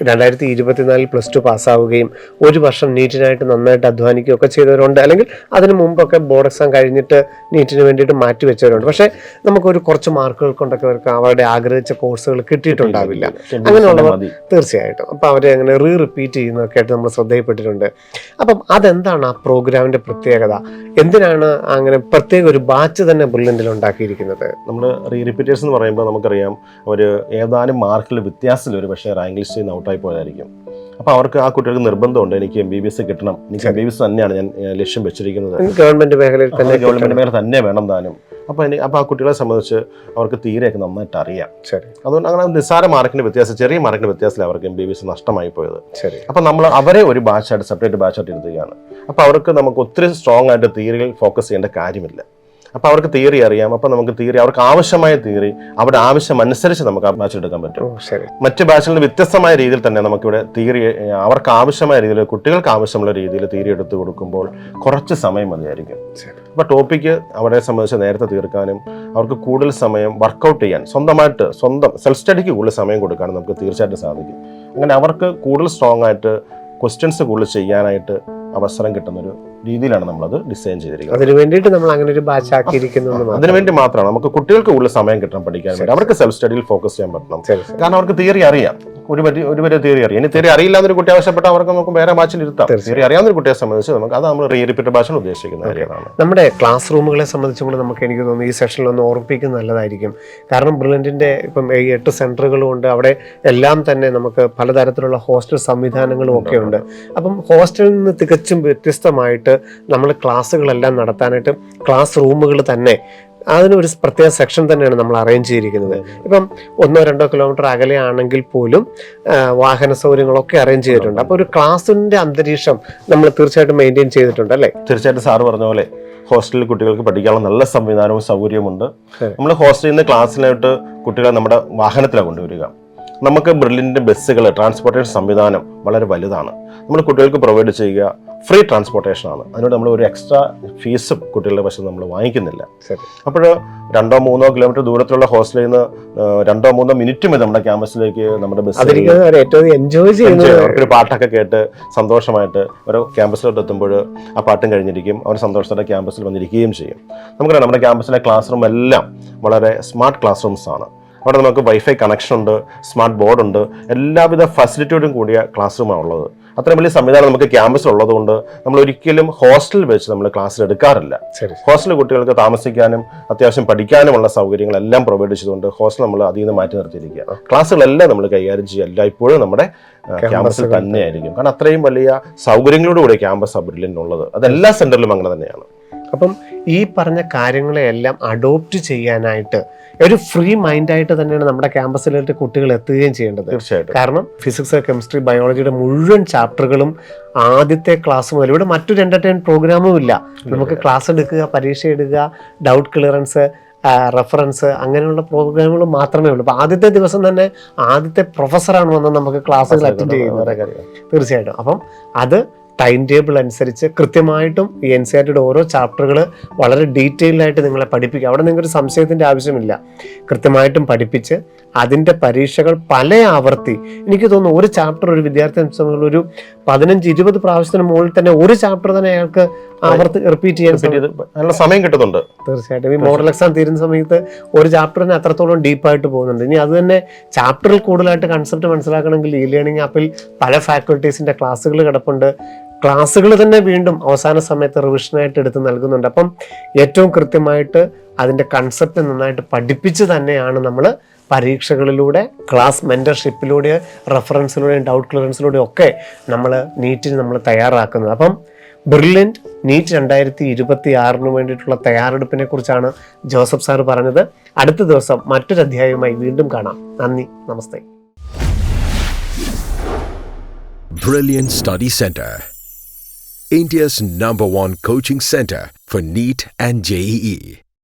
2024 +2 പാസ്സാവുകയും ഒരു വർഷം നീറ്റിനായിട്ട് നന്നായിട്ട് അധ്വാനിക്കുകയും ഒക്കെ ചെയ്തവരുണ്ട്, അല്ലെങ്കിൽ അതിന് മുമ്പൊക്കെ ബോർഡ് എക്സാം കഴിഞ്ഞിട്ട് നീറ്റിന് വേണ്ടിയിട്ട് മാറ്റി വെച്ചവരുണ്ട്. പക്ഷേ നമുക്കൊരു കുറച്ച് മാർക്കുകൾ കൊണ്ടൊക്കെ അവർക്ക് അവരുടെ ആഗ്രഹിച്ച കോഴ്സുകൾ കിട്ടിയിട്ടുണ്ടാവില്ല. അങ്ങനെയുള്ളവർ തീർച്ചയായിട്ടും അപ്പം അവരെ അങ്ങനെ റിപ്പീറ്റ് ചെയ്യുന്നതൊക്കെ ആയിട്ട് നമ്മൾ ശ്രദ്ധയിൽപ്പെട്ടിട്ടുണ്ട്. അപ്പം അതെന്താണ് ആ പ്രോഗ്രാമിൻ്റെ പ്രത്യേകത? എന്തിനാണ് അങ്ങനെ പ്രത്യേക ഒരു ബാച്ച് തന്നെ ബ്രില്യൻറ്റിൽ ഉണ്ടാക്കിയിരിക്കുന്നത്? നമ്മൾ റിപ്പീറ്റേഴ്സ് എന്ന് പറയുമ്പോൾ നമുക്കറിയാം, ഒരു ഏതാനും മാർക്കിൽ വ്യത്യാസത്തിൽ ഒരു പക്ഷേ റാങ്ക് ലിസ്റ്റ് ചെയ്യുന്ന ഔട്ടായി പോയതായിരിക്കും. അപ്പോൾ അവർക്ക് ആ കുട്ടികൾക്ക് നിർബന്ധമുണ്ട്, എനിക്ക് MBBS കിട്ടണം, എനിക്ക് MBBS തന്നെയാണ് ഞാൻ ലക്ഷ്യം വെച്ചിരിക്കുന്നത്, ഗവൺമെൻറ് മേഖലയിൽ തന്നെ, ഗവൺമെൻറ് മേഖല തന്നെ വേണം താനും. അപ്പോൾ ആ കുട്ടികളെ സംബന്ധിച്ച് അവർക്ക് തീരെയൊക്കെ നന്നായിട്ട് അറിയാം. ശരി. അതുകൊണ്ട് അങ്ങനെ നിസ്സാര മാർക്കിൻ്റെ വ്യത്യാസം, ചെറിയ മാർക്കിൻ്റെ വ്യത്യാസത്തിൽ അവർക്ക് MBBS നഷ്ടമായി പോയത്. ശരി. അപ്പോൾ നമ്മൾ അവരെ ഒരു ബാച്ചായിട്ട്, സെപ്പറേറ്റ് ബാച്ചായിട്ട് ഇരുത്തുകയാണ്. അപ്പോൾ അവർക്ക് നമുക്ക് ഒത്തിരി സ്ട്രോങ് ആയിട്ട് തിയറിയിൽ ഫോക്കസ് ചെയ്യേണ്ട കാര്യമില്ല. അപ്പോൾ അവർക്ക് തിയറി അറിയാം. അപ്പോൾ നമുക്ക് തിയറി, അവർക്ക് ആവശ്യമായ തിയറി അവരുടെ ആവശ്യം അനുസരിച്ച് നമുക്ക് ആ ബാച്ചിൽ എടുക്കാൻ പറ്റും. മറ്റ് ബാച്ചിൽ നിന്ന് വ്യത്യസ്തമായ രീതിയിൽ തന്നെ നമുക്കിവിടെ തിയറി അവർക്ക് ആവശ്യമായ രീതിയിൽ, കുട്ടികൾക്ക് ആവശ്യമുള്ള രീതിയിൽ തിയറി എടുത്ത് കൊടുക്കുമ്പോൾ കുറച്ച് സമയം മതിയായിരിക്കും. അപ്പോൾ ടോപ്പിക്ക് അവരെ സംബന്ധിച്ച് നേരത്തെ തീർക്കാനും അവർക്ക് കൂടുതൽ സമയം വർക്കൗട്ട് ചെയ്യാൻ, സ്വന്തം സെൽഫ് സ്റ്റഡിക്ക് കൂടുതൽ സമയം കൊടുക്കാനും നമുക്ക് തീർച്ചയായിട്ടും സാധിക്കും. അങ്ങനെ അവർക്ക് കൂടുതൽ സ്ട്രോങ് ആയിട്ട് ക്വസ്റ്റ്യൻസ് കൂടുതൽ ചെയ്യാനായിട്ട് അവസരം കിട്ടുന്നൊരു രീതിയിലാണ് നമ്മളത് ഡിസൈൻ ചെയ്തിരിക്കുന്നത്. അതിന് വേണ്ടിയിട്ട് നമ്മൾ അങ്ങനെ ഒരു ബാച്ച് ആക്കിയിരിക്കുന്നു. അതിനുവേണ്ടി മാത്രമാണ് നമുക്ക് കുട്ടികൾക്ക് കൂടുതൽ സമയം കിട്ടണം പഠിക്കാൻ വേണ്ടി. അവർക്ക് സെൽഫ് സ്റ്റഡിയിൽ ഫോക്കസ് ചെയ്യാൻ പറ്റണം. കാരണം അവർക്ക് തിയറി അറിയാം, ഒരു വരെ തിയറി അറിയാം. ഇനി തിയറി അറിയില്ലാന്നൊരു കുട്ടി ആവശ്യപ്പെട്ട അവർക്ക് നമുക്ക് വേറെ ബാച്ചിൽ ഇരുത്താം. തിയറി അറിയാവുന്ന കുട്ടിയെ സംബന്ധിച്ച് നമുക്ക് അത് നമ്മൾ റിപ്പീറ്റഡ് ബാച്ചിൽ ഉദ്ദേശിക്കുന്ന കാര്യമാണ്. നമ്മുടെ ക്ലാസ് റൂമുകളെ സംബന്ധിച്ചും കൂടെ നമുക്ക് എനിക്ക് തോന്നുന്നു ഈ സെഷനിൽ ഒന്ന് ഓർമ്മിപ്പിക്കുന്നത് നല്ലതായിരിക്കും. കാരണം ബ്രില്യൻറ്റിൻ്റെ ഇപ്പം 8 സെൻറ്ററുകളും ഉണ്ട്. അവിടെ എല്ലാം തന്നെ നമുക്ക് പലതരത്തിലുള്ള ഹോസ്റ്റൽ സംവിധാനങ്ങളും ഒക്കെ ഉണ്ട്. അപ്പം ഹോസ്റ്റലിൽ നിന്ന് തികച്ചും വ്യത്യസ്തമായിട്ട് നമ്മൾ ക്ലാസ്സുകളെല്ലാം നടത്താനായിട്ട് ക്ലാസ് റൂമുകൾ തന്നെ, അതിനൊരു പ്രത്യേക സെക്ഷൻ തന്നെയാണ് നമ്മൾ അറേഞ്ച് ചെയ്തിരിക്കുന്നത്. ഇപ്പം 1-2 കിലോമീറ്റർ അകലെയാണെങ്കിൽ പോലും വാഹന സൗകര്യങ്ങളൊക്കെ അറേഞ്ച് ചെയ്തിട്ടുണ്ട്. അപ്പോൾ ഒരു ക്ലാസ്സിൻ്റെ അന്തരീക്ഷം നമ്മൾ തീർച്ചയായിട്ടും മെയിൻറ്റെയിൻ ചെയ്തിട്ടുണ്ട്, അല്ലേ? തീർച്ചയായിട്ടും സാറ് പറഞ്ഞ പോലെ ഹോസ്റ്റലിൽ കുട്ടികൾക്ക് പഠിക്കാനുള്ള നല്ല സംവിധാനവും സൗകര്യമുണ്ട്. നമ്മൾ ഹോസ്റ്റലിൽ നിന്ന് ക്ലാസ്സിലോട്ട് കുട്ടികളെ നമ്മുടെ വാഹനത്തിലാണ് കൊണ്ടുവരിക. നമുക്ക് ബ്രില്യൻറ്റിൻ്റെ ബസ്സുകൾ, ട്രാൻസ്പോർട്ടേഷൻ സംവിധാനം വളരെ വലുതാണ്. നമ്മൾ കുട്ടികൾക്ക് പ്രൊവൈഡ് ചെയ്യുക ഫ്രീ ട്രാൻസ്പോർട്ടേഷനാണ്. അതിനോട് നമ്മൾ ഒരു എക്സ്ട്രാ ഫീസും കുട്ടികളുടെ വശം നമ്മൾ വാങ്ങിക്കുന്നില്ല. അപ്പോൾ 2-3 കിലോമീറ്റർ ദൂരത്തിലുള്ള ഹോസ്റ്റലിൽ നിന്ന് 2-3 മിനിറ്റ് മതി നമ്മുടെ ക്യാമ്പസിലേക്ക് നമ്മുടെ ബസ് അവർക്കൊരു പാട്ടൊക്കെ കേട്ട് സന്തോഷമായിട്ട് ഒരു ക്യാമ്പസിലോട്ട് എത്തുമ്പോൾ ആ പാട്ടും കഴിഞ്ഞിരിക്കും. അവർ സന്തോഷത്തോടെ ക്യാമ്പസിൽ വന്നിരിക്കുകയും ചെയ്യും. നമുക്കറിയാം നമ്മുടെ ക്യാമ്പസിലെ ക്ലാസ് റൂം എല്ലാം വളരെ സ്മാർട്ട് ക്ലാസ് റൂംസ് ആണ്. അവിടെ നമുക്ക് വൈഫൈ കണക്ഷൻ ഉണ്ട്, സ്മാർട്ട് ബോർഡ് ഉണ്ട്, എല്ലാവിധ ഫെസിലിറ്റിയോടും കൂടിയ ക്ലാസ് റൂമാണ് ഉള്ളത്. അത്രയും വലിയ സംവിധാനം നമുക്ക് ക്യാമ്പസിൽ ഉള്ളത് കൊണ്ട് നമ്മൾ ഒരിക്കലും ഹോസ്റ്റലിൽ വെച്ച് നമ്മൾ ക്ലാസ്സിൽ എടുക്കാറില്ല. ഹോസ്റ്റൽ കുട്ടികൾക്ക് താമസിക്കാനും അത്യാവശ്യം പഠിക്കാനുമുള്ള സൗകര്യങ്ങളെല്ലാം പ്രൊവൈഡ് ചെയ്തുകൊണ്ട് ഹോസ്റ്റൽ നമ്മൾ അതിൽ നിന്ന് മാറ്റി നിർത്തിയിരിക്കുക. ക്ലാസ്സുകളെല്ലാം നമ്മൾ കൈകാര്യം ചെയ്യുക എല്ലായ്പ്പോഴും നമ്മുടെ ക്യാമ്പസിൽ തന്നെയായിരിക്കും. കാരണം അത്രയും വലിയ സൗകര്യങ്ങളോടുകൂടി ക്യാമ്പസ് ബ്രില്യൻറ്റിനുള്ളത്. അത് എല്ലാ സെന്ററിലും അങ്ങനെ തന്നെയാണ്. അപ്പം ഈ പറഞ്ഞ കാര്യങ്ങളെല്ലാം അഡോപ്റ്റ് ചെയ്യാനായിട്ട് ഒരു ഫ്രീ മൈൻഡായിട്ട് തന്നെയാണ് നമ്മുടെ ക്യാമ്പസിലേക്ക് കുട്ടികൾ എത്തുകയും ചെയ്യേണ്ടത്. തീർച്ചയായിട്ടും. കാരണം ഫിസിക്സ്, കെമിസ്ട്രി, ബയോളജിയുടെ മുഴുവൻ ചാപ്റ്ററുകളും ആദ്യത്തെ ക്ലാസ് മുതൽ, ഇവിടെ മറ്റൊരു എൻ്റർടൈൻ പ്രോഗ്രാമും ഇല്ല. നമുക്ക് ക്ലാസ് എടുക്കുക, പരീക്ഷ എടുക്കുക, ഡൗട്ട് ക്ലിയറൻസ്, റെഫറൻസ്, അങ്ങനെയുള്ള പ്രോഗ്രാമുകൾ മാത്രമേ ഉള്ളൂ. അപ്പോൾ ആദ്യത്തെ ദിവസം തന്നെ ആദ്യത്തെ പ്രൊഫസറാണ് വന്ന് നമുക്ക് ക്ലാസ്സുകൾ അറ്റൻഡ് ചെയ്യുന്നത്. തീർച്ചയായിട്ടും. അപ്പം അത് ടൈം ടേബിൾ അനുസരിച്ച് കൃത്യമായിട്ടും ഈ NCERTയുടെ ഓരോ ചാപ്റ്ററുകൾ വളരെ ഡീറ്റെയിൽഡായിട്ട് നിങ്ങളെ പഠിപ്പിക്കുക. അവിടെ നിങ്ങൾക്കൊരു സംശയത്തിൻ്റെ ആവശ്യമില്ല. കൃത്യമായിട്ടും പഠിപ്പിച്ച് അതിൻ്റെ പരീക്ഷകൾ പല ആവർത്തി, എനിക്ക് തോന്നുന്നു ഒരു ചാപ്റ്റർ ഒരു വിദ്യാർത്ഥി ഒരു 15-20 പ്രാവശ്യത്തിന് മുകളിൽ തന്നെ ഒരു ചാപ്റ്റർ തന്നെ അയാൾക്ക് ആവർത്തി റിപ്പീറ്റ് ചെയ്യാൻ നല്ല സമയം കിട്ടുന്നുണ്ട്. തീർച്ചയായിട്ടും. ഈ മോഡൽ എക്സാം തീരുന്ന സമയത്ത് ഒരു ചാപ്റ്ററിന് അത്രത്തോളം ഡീപ്പായിട്ട് പോകുന്നുണ്ട്. ഇനി അത് തന്നെ ചാപ്റ്ററിൽ കൂടുതലായിട്ട് കൺസെപ്റ്റ് മനസ്സിലാക്കണമെങ്കിൽ ഇ ലേണിംഗ് ആപ്പിൽ പല ഫാക്കൽറ്റീസിൻ്റെ ക്ലാസ്സുകൾ കിടപ്പുണ്ട്. ക്ലാസ്സുകൾ തന്നെ വീണ്ടും അവസാന സമയത്ത് റിവിഷനായിട്ട് എടുത്ത് നൽകുന്നുണ്ട്. അപ്പം ഏറ്റവും കൃത്യമായിട്ട് അതിൻ്റെ കൺസെപ്റ്റ് നന്നായിട്ട് പഠിപ്പിച്ച് തന്നെയാണ് നമ്മൾ പരീക്ഷകളിലൂടെ, ക്ലാസ് മെൻറ്റർഷിപ്പിലൂടെ, റെഫറൻസിലൂടെയും ഡൗട്ട് ക്ലിയറൻസിലൂടെയും ഒക്കെ നമ്മൾ നീറ്റിന് നമ്മൾ തയ്യാറാക്കുന്നത്. അപ്പം ബ്രില്യൻറ്റ് നീറ്റ് 2026 വേണ്ടിയിട്ടുള്ള തയ്യാറെടുപ്പിനെ കുറിച്ചാണ് ജോസഫ് സാർ പറഞ്ഞത്. അടുത്ത ദിവസം മറ്റൊരു അധ്യായവുമായി വീണ്ടും കാണാം. നന്ദി, നമസ്തേ. Brilliant Study Center, India's #1 coaching center for NEET and JEE.